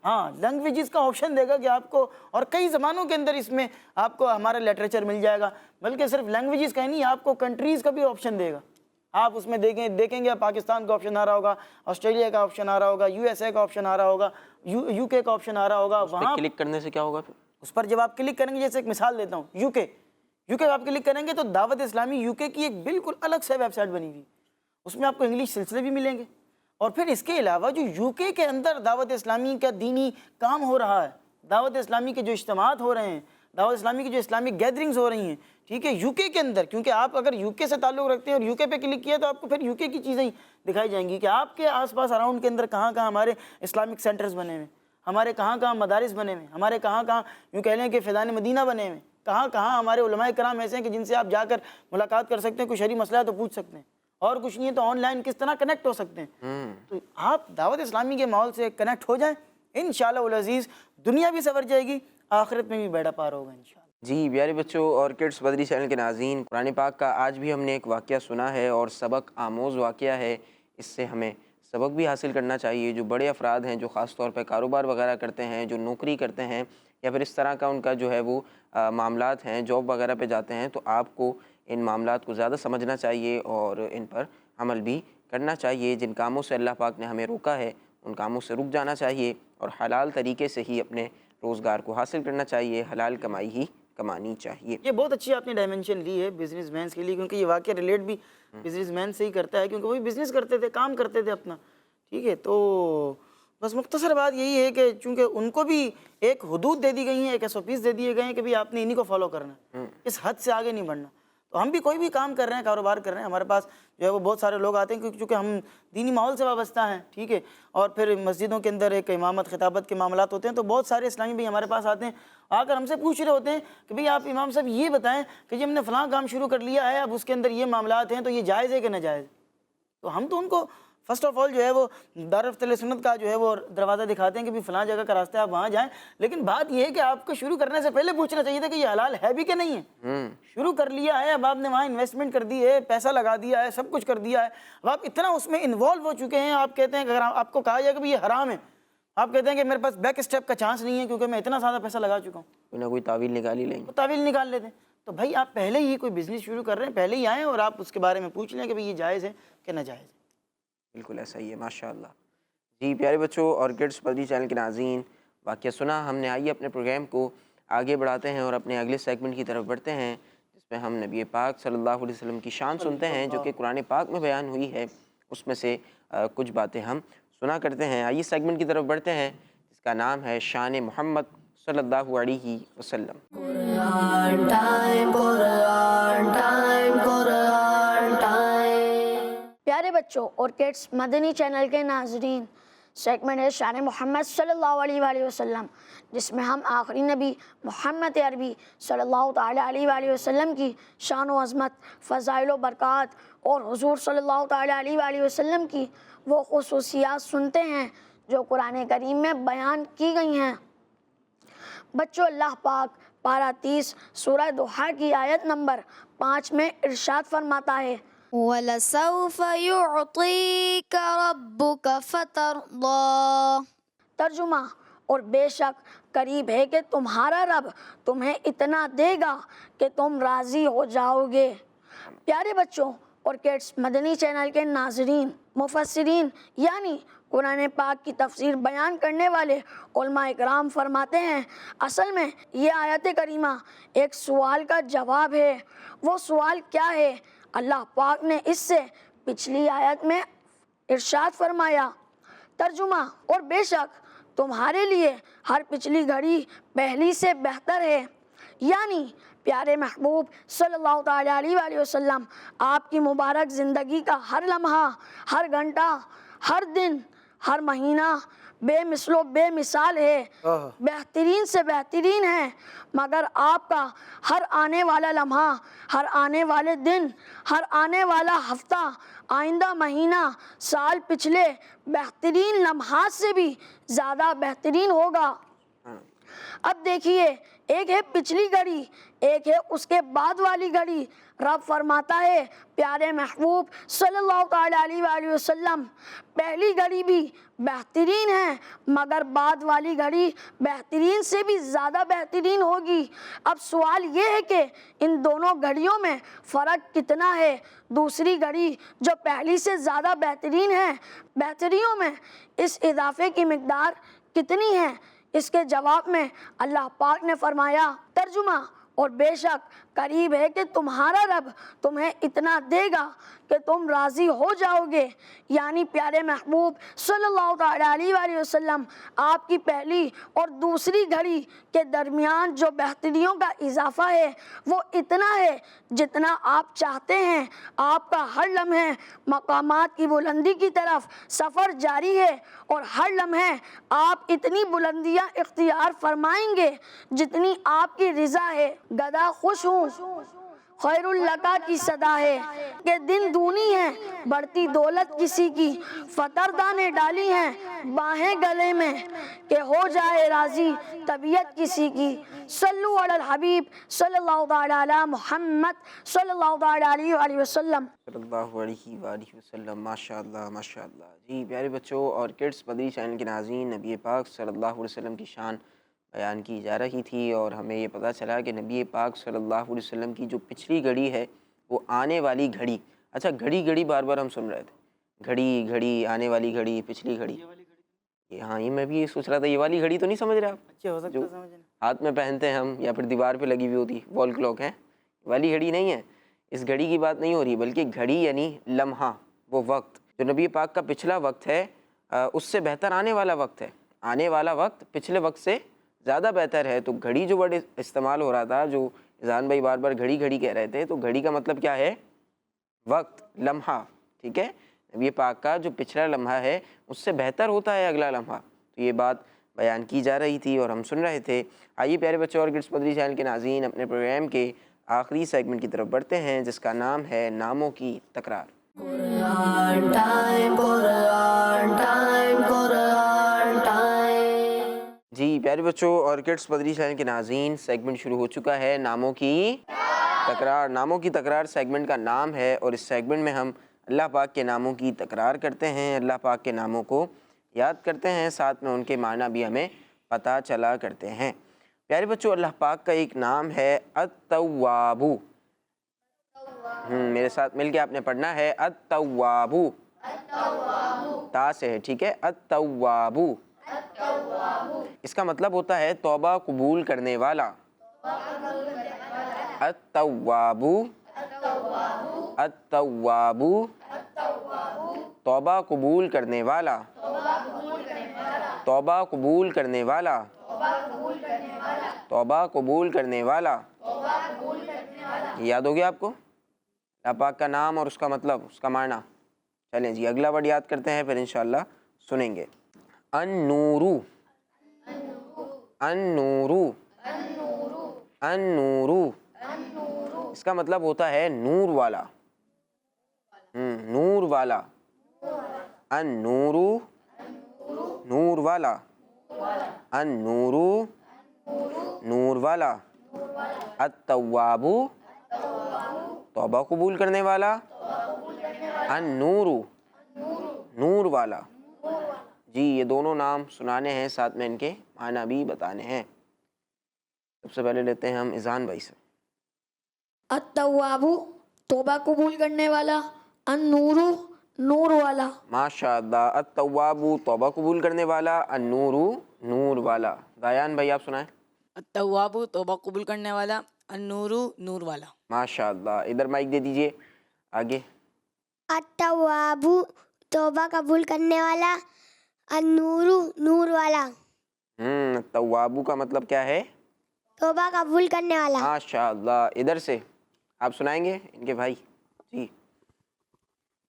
ہاں, لینگویجز کا آپشن دے گا کہ آپ کو, اور کئی زبانوں کے اندر اس میں آپ کو ہمارا لٹریچر مل جائے گا. بلکہ صرف لینگویجز کا ہی نہیں, آپ کو کنٹریز کا بھی آپشن دے گا. آپ اس میں دیکھیں گے پاکستان کا آپشن آ رہا ہوگا, آسٹریلیا کا آپشن آ رہا ہوگا, USA کا آپشن آ رہا ہوگا, UK کا آپشن آ رہا ہوگا. وہاں کلک کرنے سے کیا ہوگا پھر؟ اس پر جب آپ کلک کریں گے, جیسے ایک مثال دیتا ہوں, UK آپ کلک کریں گے تو دعوت اسلامی UK کی ایک بالکل الگ سے ویب سائٹ بنی ہوئی. اس میں آپ کو انگلش سلسلے بھی ملیں گے. اور پھر اس کے علاوہ جو UK کے اندر دعوت اسلامی کا دینی کام ہو رہا ہے, دعوت اسلامی کے جو اجتماعات ہو رہے ہیں, دعوت اسلامی کی جو اسلامک گیدرنگز ہو رہی ہیں, ٹھیک ہے, UK کے اندر, کیونکہ آپ اگر UK سے تعلق رکھتے ہیں اور UK پہ کلک کیا تو آپ کو پھر UK کی چیزیں دکھائی جائیں گی کہ آپ کے آس پاس اراؤنڈ کے اندر کہاں کہاں ہمارے اسلامک سینٹرز بنے ہوئے, ہمارے کہاں کہاں مدارس بنے ہوئے, ہمارے کہاں کہاں یوں کہہ لیں کہ فیضان مدینہ بنے ہوئے, کہاں کہاں ہمارے علماء کرام ایسے ہیں کہ جن سے آپ جا کر ملاقات کر سکتے ہیں, کوئی شرعی مسئلہ ہے تو پوچھ سکتے ہیں, اور کچھ نہیں ہے تو آن لائن کس طرح کنیکٹ ہو سکتے ہیں. تو آپ دعوت اسلامی کے ماحول سے کنیکٹ ہو جائیں, انشاءاللہ العزیز دنیا بھی سنور جائے گی, آخرت میں بھی بیڑا پار ہوگا انشاءاللہ. جی پیارے بچوں اور کڈس بدری چینل کے ناظرین, قرآن پاک کا آج بھی ہم نے ایک واقعہ سنا ہے اور سبق آموز واقعہ ہے. اس سے ہمیں سبق بھی حاصل کرنا چاہیے. جو بڑے افراد ہیں, جو خاص طور پہ کاروبار وغیرہ کرتے ہیں, جو نوکری کرتے ہیں, یا پھر اس طرح کا ان کا جو ہے وہ معاملات ہیں, جاب وغیرہ پہ جاتے ہیں, تو آپ کو ان معاملات کو زیادہ سمجھنا چاہیے اور ان پر عمل بھی کرنا چاہیے. جن کاموں سے اللہ پاک نے ہمیں روکا ہے ان کاموں سے رک جانا چاہیے اور حلال طریقے سے ہی اپنے روزگار کو حاصل کرنا چاہیے, حلال کمائی ہی کمانی چاہیے. یہ بہت اچھی آپ نے ڈائمنشن لی ہے بزنس مینس کے لیے, کیونکہ یہ واقعہ ریلیٹ بھی بزنس مین سے ہی کرتا ہے, کیونکہ وہ بھی بزنس کرتے تھے, کام کرتے تھے اپنا, ٹھیک ہے. تو بس مختصر بات یہی ہے کہ چونکہ ان کو بھی ایک حدود دے دی گئی ہیں, ایک SOPs دے دیے گئے ہیں کہ بھئی آپ نے انہی کو فالو کرنا ہے, اس حد سے آگے نہیں بڑھنا. تو ہم بھی کوئی بھی کام کر رہے ہیں, کاروبار کر رہے ہیں, ہمارے پاس جو ہے وہ بہت سارے لوگ آتے ہیں کیونکہ چونکہ ہم دینی ماحول سے وابستہ ہیں, ٹھیک ہے, اور پھر مسجدوں کے اندر ایک امامت خطابت کے معاملات ہوتے ہیں, تو بہت سارے اسلامی بھی ہمارے پاس آتے ہیں, آ کر ہم سے پوچھ رہے ہوتے ہیں کہ بھئی آپ امام صاحب یہ بتائیں کہ جی ہم نے فلاں کام شروع کر لیا ہے, اب اس کے اندر یہ معاملات ہیں, تو یہ جائز ہے کہ ناجائز. تو ہم تو ان کو فرسٹ آف آل جو ہے وہ دارالفت سنت کا جو ہے وہ دروازہ دکھاتے ہیں کہ بھی فلاں جگہ کا راستہ ہے, آپ وہاں جائیں. لیکن بات یہ ہے کہ آپ کو شروع کرنے سے پہلے پوچھنا چاہیے تھا کہ یہ حلال ہے بھی کہ نہیں ہے. شروع کر لیا ہے, اب آپ نے وہاں انویسٹمنٹ کر دی ہے, پیسہ لگا دیا ہے, سب کچھ کر دیا ہے, اب آپ اتنا اس میں انوالو ہو چکے ہیں, آپ کہتے ہیں کہ اگر آپ کو کہا جائے کہ یہ حرام ہے, آپ کہتے ہیں کہ میرے پاس بیک اسٹیپ کا چانس نہیں ہے کیونکہ میں اتنا زیادہ پیسہ لگا چکا ہوں, کوئی نہ کوئی تعویل نکال ہی لیں گے. تعویل نکال لیتے ہیں. تو بھائی آپ پہلے ہی کوئی بزنس شروع کر رہے ہیں, پہلے ہی آئیں اور آپ اس کے بارے میں پوچھ لیں کہ بھئی یہ جائز ہے کہ ناجائز ہے. بالکل ایسا ہی ہے, ماشاءاللہ. جی پیارے بچوں اور کڈس بدری چینل کے ناظرین, واقعہ سنا ہم نے. آئیے اپنے پروگرام کو آگے بڑھاتے ہیں اور اپنے اگلے سیگمنٹ کی طرف بڑھتے ہیں, جس میں ہم نبی پاک صلی اللہ علیہ وسلم کی شان سنتے ہیں جو کہ قرآن پاک میں بیان ہوئی ہے. اس میں سے کچھ باتیں ہم سنا کرتے ہیں. آئیے سیگمنٹ کی طرف بڑھتے ہیں جس کا نام ہے شان محمد صلی اللہ علیہ وسلم. Quran time, Quran time, Quran time. پیارے بچوں اور کڈس مدنی چینل کے ناظرین, سیگمنٹ ہے شان محمد صلی اللہ علیہ وآلہ وسلم, جس میں ہم آخری نبی محمد عربی صلی اللہ تعالیٰ علیہ وآلہ وسلم کی شان و عظمت, فضائل و برکات اور حضور صلی اللہ تعالیٰ علیہ وآلہ وسلم کی وہ خصوصیات سنتے ہیں جو قرآن کریم میں بیان کی گئی ہیں. بچوں, اللہ پاک پارہ 30 سورہ دوحہ کی آیت نمبر 5 میں ارشاد فرماتا ہے, وَلَسَوْفَ يُعْطِيكَ رَبُّكَ فَتَرْضَىٰ. ترجمہ, اور بے شک قریب ہے کہ تمہارا رب تمہیں اتنا دے گا کہ تم راضی ہو جاؤ گے. پیارے بچوں اور کڈس مدنی چینل کے ناظرین, مفسرین یعنی قرآن پاک کی تفسیر بیان کرنے والے علماء اکرام فرماتے ہیں, اصل میں یہ آیت کریمہ ایک سوال کا جواب ہے. وہ سوال کیا ہے؟ اللہ پاک نے اس سے پچھلی آیت میں ارشاد فرمایا. ترجمہ, اور بے شک تمہارے لیے ہر پچھلی گھڑی پہلی سے بہتر ہے۔ یعنی پیارے محبوب صلی اللہ تعالیٰ علیہ وآلہ وسلم آپ کی مبارک زندگی کا ہر لمحہ، ہر گھنٹہ، ہر دن، ہر مہینہ بے مثل و بے مثال ہے، بہترین سے بہترین ہے، مگر آپ کا ہر آنے والا لمحہ، ہر آنے والے دن، ہر آنے والا ہفتہ، آئندہ مہینہ، سال پچھلے بہترین لمحات سے بھی زیادہ بہترین ہوگا۔ اب دیکھیے، ایک ہے پچھلی گھڑی، ایک ہے اس کے بعد والی گھڑی۔ رب فرماتا ہے پیارے محبوب صلی اللہ تعالیٰ علیہ وآلہ وسلم پہلی گھڑی بھی بہترین ہے، مگر بعد والی گھڑی بہترین سے بھی زیادہ بہترین ہوگی۔ اب سوال یہ ہے کہ ان دونوں گھڑیوں میں فرق کتنا ہے؟ دوسری گھڑی جو پہلی سے زیادہ بہترین ہے، بہتریوں میں اس اضافے کی مقدار کتنی ہے؟ اس کے جواب میں اللہ پاک نے فرمایا، ترجمہ: اور بے شک قریب ہے کہ تمہارا رب تمہیں اتنا دے گا کہ تم راضی ہو جاؤ گے۔ یعنی پیارے محبوب صلی اللہ تعالیٰ علیہ وآلہ وسلم آپ کی پہلی اور دوسری گھڑی کے درمیان جو بہتریوں کا اضافہ ہے وہ اتنا ہے جتنا آپ چاہتے ہیں۔ آپ کا ہر لمحے مقامات کی بلندی کی طرف سفر جاری ہے، اور ہر لمحے آپ اتنی بلندیاں اختیار فرمائیں گے جتنی آپ کی رضا ہے۔ گدا خوش ہوں خیر اللقا کی صدا ہے کہ دن دونی ہے، بڑھتی دولت کسی کی فتردہ نے ڈالی ہیں باہیں گلے میں کہ ہو جائے راضی طبیعت کسی کی۔ صلو علی الحبیب صلی اللہ تعالیٰ علی محمد صلی اللہ تعالیٰ علیہ وآلہ وسلم۔ صلی اللہ علیہ وآلہ وسلم۔ ماشاءاللہ ماشاءاللہ۔ جی پیارے بچوں اور کڈس مدنی چینل کے ناظرین، نبی پاک صلی اللہ علیہ وسلم کی شان بیان کی جا رہی تھی، اور ہمیں یہ پتہ چلا کہ نبی پاک صلی اللہ علیہ وسلم کی جو پچھلی گھڑی ہے وہ آنے والی گھڑی۔ اچھا، گھڑی بار بار ہم سن رہے تھے، گھڑی آنے والی گھڑی، پچھلی گھڑی۔ ہاں، یہ میں بھی یہ سوچ رہا تھا، یہ والی گھڑی تو نہیں سمجھ رہے آپ؟ اچھا، ہو سکتا جو ہے سمجھنا۔ ہاتھ میں پہنتے ہیں ہم یا پھر دیوار پہ لگی ہوئی ہوتی وال کلاک ہے، والی گھڑی نہیں ہے۔ اس گھڑی کی بات نہیں ہو رہی، بلکہ گھڑی یعنی لمحہ، وہ وقت جو نبی پاک کا پچھلا وقت ہے اس سے بہتر آنے والا وقت ہے۔ آنے والا وقت پچھلے وقت سے زیادہ بہتر ہے۔ تو گھڑی جو ورڈ استعمال ہو رہا تھا، جو اذان بھائی بار بار گھڑی کہہ رہے تھے، تو گھڑی کا مطلب کیا ہے؟ وقت، لمحہ، ٹھیک ہے؟ نبی پاک کا جو پچھلا لمحہ ہے اس سے بہتر ہوتا ہے اگلا لمحہ۔ تو یہ بات بیان کی جا رہی تھی اور ہم سن رہے تھے۔ آئیے پیارے بچوں اور کڈس مدنی چینل کے ناظرین، اپنے پروگرام کے آخری سیگمنٹ کی طرف بڑھتے ہیں جس کا نام ہے ناموں کی تکرار۔ Quran time, Quran time, Quran time. جی پیارے بچوں اور کڈس مدنی چینل کے ناظرین، سیگمنٹ شروع ہو چکا ہے ناموں کی تکرار۔ ناموں کی تکرار سیگمنٹ کا نام ہے، اور اس سیگمنٹ میں ہم اللہ پاک کے ناموں کی تکرار کرتے ہیں، اللہ پاک کے ناموں کو یاد کرتے ہیں، ساتھ میں ان کے معنی بھی ہمیں پتہ چلا کرتے ہیں۔ پیارے بچوں، اللہ پاک کا ایک نام ہے التواب۔ میرے ساتھ مل کے آپ نے پڑھنا ہے التواب، تا سے ہے، ٹھیک ہے؟ التواب، اس کا مطلب ہوتا ہے توبہ قبول کرنے والا۔ التواب، التواب، توبہ قبول کرنے والا، توبہ قبول کرنے والا، توبہ قبول کرنے والا۔ یاد ہو گیا آپ کو اللہ پاک کا نام اور اس کا مطلب، اس کا معنی؟ چلیں جی اگلا ورڈ یاد کرتے ہیں، پھر انشاءاللہ سنیں گے۔ النورو، النورو، النورو، اس کا مطلب ہوتا ہے نور والا، نور والا۔ النورو، نور والا، النورو، نور والا۔ التواب، توبہ قبول کرنے والا، النورو، نور والا۔ جی یہ دونوں نام سنانے ہیں، ساتھ میں ان کے معنی بھی بتانے ہیں۔ سب سے پہلے لیتے ہیں ہم اذان بھائی سے۔ التواب توبہ قبول کرنے والا، النور نور والا۔ ماشاء اللہ، التواب توبہ قبول کرنے والا، النور نور والا۔ دایان بھائی آپ سنائیں۔ التواب توبہ قبول کرنے والا، النور نور والا۔ ماشاء اللہ، ادھر مائک دے دیجئے آگے۔ التواب توبہ قبول کرنے والا، النور نور والا۔ توابو کا مطلب کیا ہے؟ توبہ قبول کرنے والا. ماشاء اللہ. ادھر سے آپ سنائیں گے ان کے بھائی جی.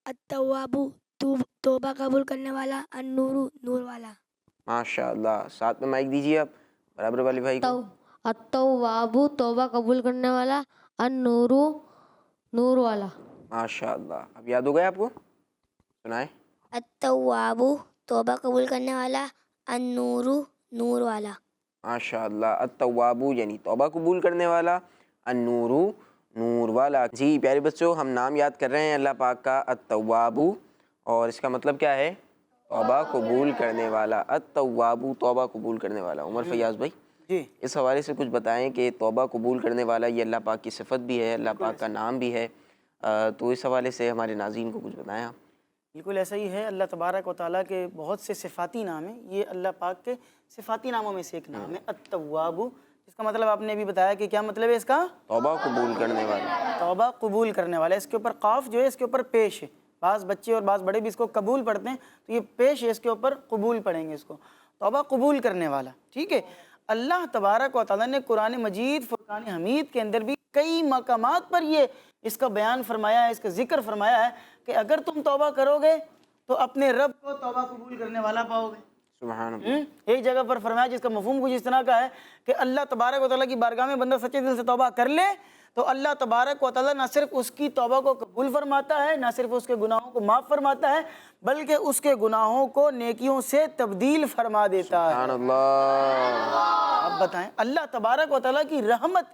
التواب توبہ قبول کرنے والا، النور نور والا. ماشاء اللہ. ساتھ میں مائک دیجیے آپ برابر والے بھائی کو. التواب توبہ قبول کرنے والا، النور نور والا. ماشاء اللہ. اب یاد ہو گیا آپ کو؟ سنائیں. التواب توبہ قبول کرنے والا، النور نور والا. ماشاء اللہ. التواب یعنی توبہ قبول کرنے والا، النور نور والا. جی پیارے بچوں، ہم نام یاد کر رہے ہیں اللہ پاک کا التواب، اور اس کا مطلب کیا ہے؟ توبہ قبول کرنے والا. التواب توبہ قبول کرنے والا. عمر فیاض بھائی جی اس حوالے سے کچھ بتائیں کہ توبہ قبول کرنے والا یہ اللہ پاک کی صفت بھی ہے، اللہ پاک کا نام بھی ہے، تو اس حوالے سے ہمارے ناظرین کو کچھ بتائیں آپ. بالکل ایسا ہی ہے. اللہ تبارک و تعالیٰ کے بہت سے صفاتی نام ہیں. یہ اللہ پاک کے صفاتی ناموں میں سے ایک نام ہے التواب، اس کا مطلب آپ نے بھی بتایا کہ کیا مطلب ہے اس کا؟ توبہ قبول کرنے والا. توبہ قبول کرنے والا. اس کے اوپر قاف جو ہے اس کے اوپر پیش ہے. بعض بچے اور بعض بڑے بھی اس کو قبول پڑھتے ہیں، تو یہ پیش ہے، اس کے اوپر قبول پڑھیں گے اس کو. توبہ قبول کرنے والا. ٹھیک ہے. اللہ تبارک و تعالیٰ نے قرآن مجید فرقان حمید کے اندر بھی کئی مقامات پر یہ اس کا بیان فرمایا ہے، اس کا ذکر فرمایا ہے کہ اگر تم توبہ کرو گے تو اپنے رب کو توبہ قبول کرنے والا پاؤ گے. سبحان اللہ. ایک جگہ پر فرمایا جس کا مفہوم کچھ اس طرح کا ہے کہ اللہ تبارک و تعالیٰ کی بارگاہ میں بندہ سچے دل سے توبہ کر لے تو اللہ تبارک و تعالیٰ نہ صرف اس کی توبہ کو قبول فرماتا ہے، نہ صرف اس کے گناہوں کو معاف فرماتا ہے، بلکہ اس کے گناہوں کو نیکیوں سے تبدیل فرما دیتا ہے. سبحان اللہ. آپ بتائیں، اللہ تبارک و تعالیٰ کی رحمت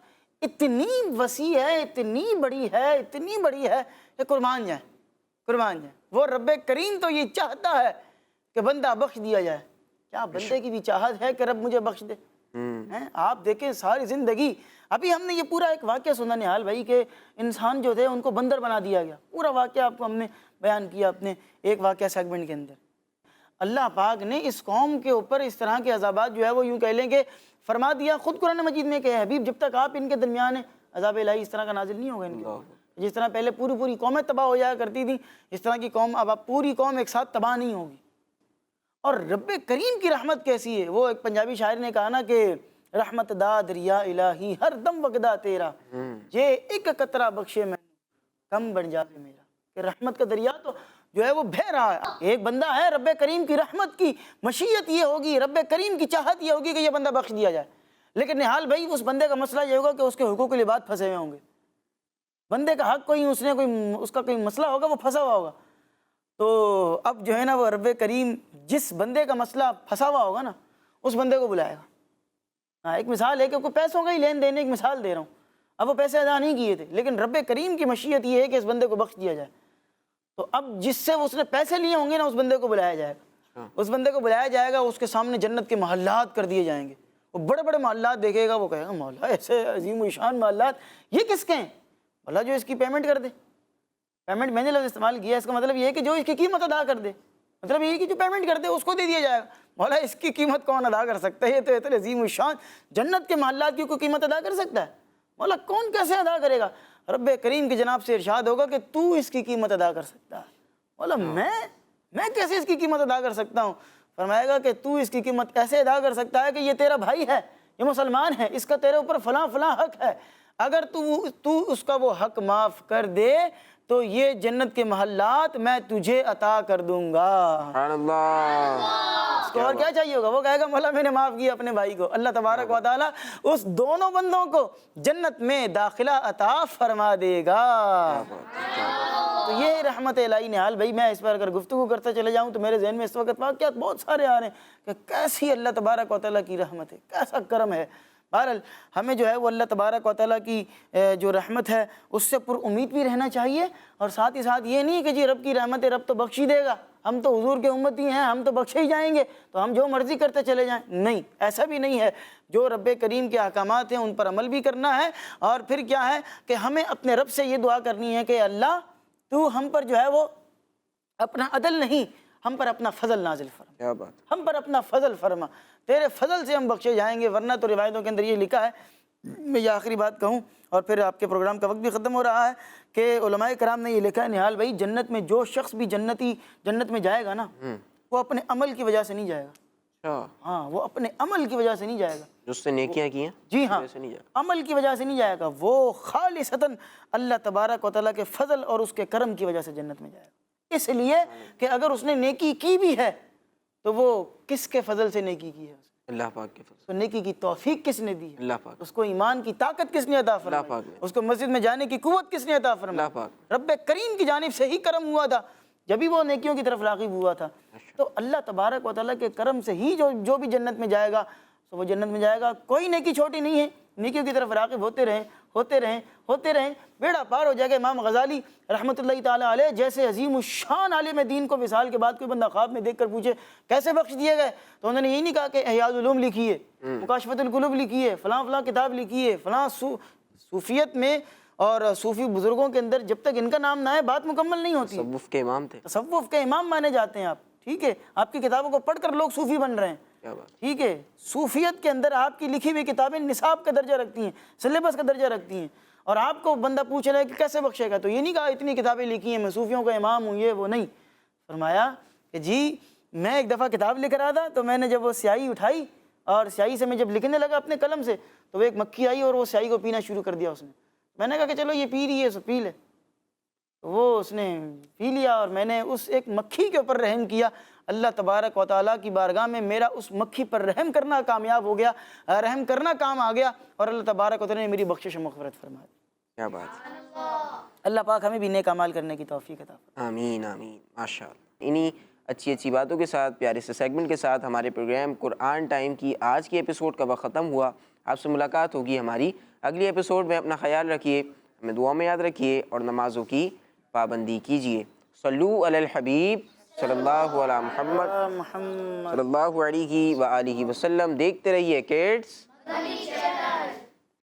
اتنی وسیع ہے، اتنی بڑی ہے کہ قربان جائیں. وہ رب کریم تو یہ چاہتا ہے کہ بندہ بخش دیا جائے. کیا بندے کی بھی چاہت ہے کہ رب مجھے بخش دے؟ آپ دیکھیں ساری زندگی، ابھی ہم نے یہ پورا ایک واقعہ سنا نہال بھائی کہ انسان جو تھے ان کو بندر بنا دیا گیا. پورا واقعہ آپ کو ہم نے بیان کیا اپنے ایک واقعہ سیگمنٹ کے اندر. اللہ پاک نے اس قوم کے اوپر اس طرح کے عذابات جو ہے وہ یوں کہہ لیں کہ فرما دیا. خود قرآن مجید میں کہ حبیب جب تک آپ ان کے درمیان ہیں عذاب الہی اس طرح کا نازل نہیں ہوگا ان کے اوپر. جس طرح پہلے پوری قومیں تباہ ہو جایا کرتی تھیں، اس طرح کی قوم اب پوری قوم ایک ساتھ تباہ نہیں ہوگی. اور رب کریم کی رحمت کیسی ہے؟ وہ ایک پنجابی شاعر نے کہا نا کہ رحمت دا دریا الہی ہر دم وگدا تیرا، یہ ایک قطرہ بخشے میں کم بن جاوے میرا. کہ رحمت کا دریا تو جو ہے وہ بہہ رہا ہے. ایک بندہ ہے، رب کریم کی رحمت کی مشیت یہ ہوگی، رب کریم کی چاہت یہ ہوگی کہ یہ بندہ بخش دیا جائے. لیکن نہال بھائی اس بندے کا مسئلہ یہ ہوگا کہ اس کے حقوق کے لباس پھنسے ہوئے ہوں گے. بندے کا حق اس کا کوئی مسئلہ ہوگا، وہ پھنسا ہوا ہوگا. تو اب جو ہے نا وہ رب کریم جس بندے کا مسئلہ پھنسا ہوا ہوگا نا اس بندے کو بلائے گا. ہاں ایک مثال ہے کہ کوئی پیسوں کا ہی لین دین، ایک مثال دے رہا ہوں. اب وہ پیسے ادا نہیں کیے تھے لیکن رب کریم کی مشیت یہ ہے کہ اس بندے کو بخش دیا جائے. تو اب جس سے اس نے پیسے لیے ہوں گے نا اس بندے کو بلایا جائے گا. اس بندے کو بلایا جائے گا، اس کے سامنے جنت کے محلات کر دیے جائیں گے. وہ بڑے بڑے محلات دیکھے گا، وہ کہے گا مولا ایسے عظیم و شان محلات یہ کس کے ہیں؟ مولا جو اس کی پیمنٹ کر دے. پیمنٹ میں نے لفظ استعمال کیا، اس کا مطلب یہ ہے کہ جو اس کی قیمت ادا کر دے. مطلب یہ ہے کہ جو پیمنٹ کر دے اس کو دے دیا جائے گا. مولا اس کی قیمت کون ادا کر سکتا ہے؟ یہ تو اتنے عظیم الشان جنت کے محلات کی کوئی قیمت ادا کر سکتا ہے؟ مولا کون کیسے ادا کرے گا؟ رب کریم کی جناب سے ارشاد ہوگا کہ تو اس کی قیمت ادا کر سکتا ہے. مولا میں کیسے اس کی قیمت ادا کر سکتا ہوں؟ فرمائے گا کہ تو اس کی قیمت ایسے ادا کر سکتا ہے کہ یہ تیرا بھائی ہے، یہ مسلمان ہے، اس کا تیرے اوپر فلاں فلاں حق ہے. اگر تو اس کا وہ حق معاف کر دے تو یہ جنت کے محلات میں تجھے عطا کر دوں گا. سبحان اللہ. اس کو اور کیا چاہیے ہوگا؟ وہ کہے گا مولا میں نے معاف کیا اپنے بھائی کو. اللہ تبارک و تعالیٰ اس دونوں بندوں کو جنت میں داخلہ عطا فرما دے گا. تو یہ رحمت الہی نہال بھائی. میں اس پر اگر گفتگو کرتا چلے جاؤں تو میرے ذہن میں اس وقت واقعات بہت سارے آ رہے ہیں کہ کیسی اللہ تبارک و تعالیٰ کی رحمت ہے، کیسا کرم ہے. بہرحال ہمیں جو ہے وہ اللہ تبارک و تعالیٰ کی جو رحمت ہے اس سے پر امید بھی رہنا چاہیے. اور ساتھ ہی ساتھ یہ نہیں کہ جی رب کی رحمت ہے، رب تو بخش ہی دے گا، ہم تو حضور کے امتی ہیں، ہم تو بخشے ہی جائیں گے تو ہم جو مرضی کرتے چلے جائیں. نہیں، ایسا بھی نہیں ہے. جو رب کریم کے احکامات ہیں ان پر عمل بھی کرنا ہے. اور پھر کیا ہے کہ ہمیں اپنے رب سے یہ دعا کرنی ہے کہ اللہ تو ہم پر جو ہے وہ اپنا عدل نہیں، ہم پر اپنا فضل نازل فرما. کیا بات. ہم پر اپنا فضل فرما، تیرے فضل سے ہم بخشے جائیں گے. ورنہ تو روایتوں کے اندر یہ لکھا ہے، میں یہ آخری بات کہوں اور پھر آپ کے پروگرام کا وقت بھی ختم ہو رہا ہے، کہ علماء کرام نے یہ لکھا ہے نہال بھائی جنت میں جو شخص بھی جنت میں جائے گا نا وہ اپنے عمل کی وجہ سے نہیں جائے گا. ہاں وہ اپنے عمل کی وجہ سے نہیں جائے گا، جس سے نیکیاں کی ہیں جی ہاں ویسے نہیں جائے عمل کی وجہ سے نہیں جائے گا، وہ خالصتاً اللہ تبارک و تعالیٰ کے فضل اور اس کے کرم کی وجہ سے جنت میں جائے گا۔ اس لیے کہ اگر اس نے نیکی کی بھی ہے تو وہ کس کے فضل سے نیکی کی ہے؟ اللہ پاک کے فضل، تو نیکی کی توفیق کس نے دی ہے؟ اللہ پاک، اس کو ایمان کی طاقت کس نے عطا اللہ فرمائی؟ پاک نے، اس کو مسجد میں جانے کی قوت کس نے عطا فرمائی؟ اللہ پاک، رب کریم کی جانب سے ہی کرم ہوا تھا، جبھی وہ نیکیوں کی طرف راغب ہوا تھا۔ تو اللہ تبارک و تعالیٰ کے کرم سے ہی جو بھی جنت میں جائے گا تو وہ جنت میں جائے گا۔ کوئی نیکی چھوٹی نہیں ہے، نیکیوں کی طرف راغب ہوتے رہیں ہوتے رہیں ہوتے رہیں، بیڑا پار ہو جائے گا۔ امام غزالی رحمۃ اللہ تعالیٰ علیہ جیسے عظیم الشان عالم دین کو وصال کے بعد کوئی بندہ خواب میں دیکھ کر پوچھے کیسے بخش دیے گئے تو انہوں نے یہی نہیں کہا کہ احیاء العلوم لکھی ہے، مکاشفۃ القلوب لکھی ہے، فلاں فلاں کتاب لکھی ہے، فلاں صوفیت میں اور صوفی بزرگوں کے اندر جب تک ان کا نام نہ آئے بات مکمل نہیں ہوتی۔ تصوف کے امام تھے، تصوف کے امام مانے جاتے ہیں آپ، ٹھیک ہے؟ آپ کی کتابوں کو پڑھ کر لوگ صوفی بن رہے ہیں، کیا بات، ٹھیک ہے؟ صوفیت کے اندر آپ کی لکھی ہوئی کتابیں نصاب کا درجہ رکھتی ہیں، سلیبس کا درجہ رکھتی ہیں، اور آپ کو بندہ پوچھ رہا ہے کہ کیسے بخشے گا تو یہ نہیں کہا اتنی کتابیں لکھی ہیں میں صوفیوں کا امام ہوں، یہ وہ نہیں۔ فرمایا کہ جی میں ایک دفعہ کتاب لکھ رہا تھا تو میں نے جب وہ سیاہی اٹھائی اور سیاہی سے میں جب لکھنے لگا اپنے قلم سے تو وہ ایک مکھی آئی اور وہ سیاہی کو پینا شروع کر دیا اس نے۔ میں نے کہا کہ چلو یہ پی رہی ہے سو پی لے، تو وہ اس نے پی لیا اور میں نے اس ایک مکھی کے اوپر رحم کیا۔ اللہ تبارک و تعالیٰ کی بارگاہ میں میرا اس مکھی پر رحم کرنا کامیاب ہو گیا، رحم کرنا کام آ گیا، اور اللہ تبارک و تعالیٰ نے میری بخشش و مغفرت فرما دی۔ کیا بات، اللہ پاک ہمیں بھی نیک اعمال کرنے کی توفیق عطا فرمائے۔ آمین آمین، ماشاء اللہ۔ انہی اچھی باتوں کے ساتھ، پیارے سے سیگمنٹ کے ساتھ ہمارے پروگرام قرآن ٹائم کی آج کی ایپیسوڈ کا وقت ختم ہوا۔ آپ سے ملاقات ہوگی ہماری اگلی ایپیسوڈ میں۔ اپنا خیال رکھیے، ہمیں دعا میں یاد رکھیے اور نمازوں کی پابندی کیجیے۔ صلو علی الحبیب صلی اللہ علی محمد صلی اللہ علیہ وآلہ وسلم۔ دیکھتے رہیے کیڈس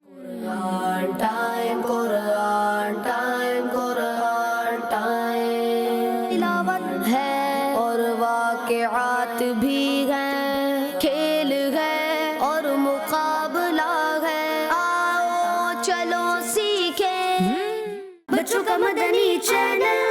قرآن ٹائم، قرآن ٹائم، قرآن ٹائم۔ تلاوت ہے اور واقعات بھی ہیں، کھیل ہے اور مقابلہ ہے، آؤ چلو سیکھیں بچوں کا مدنی چینل۔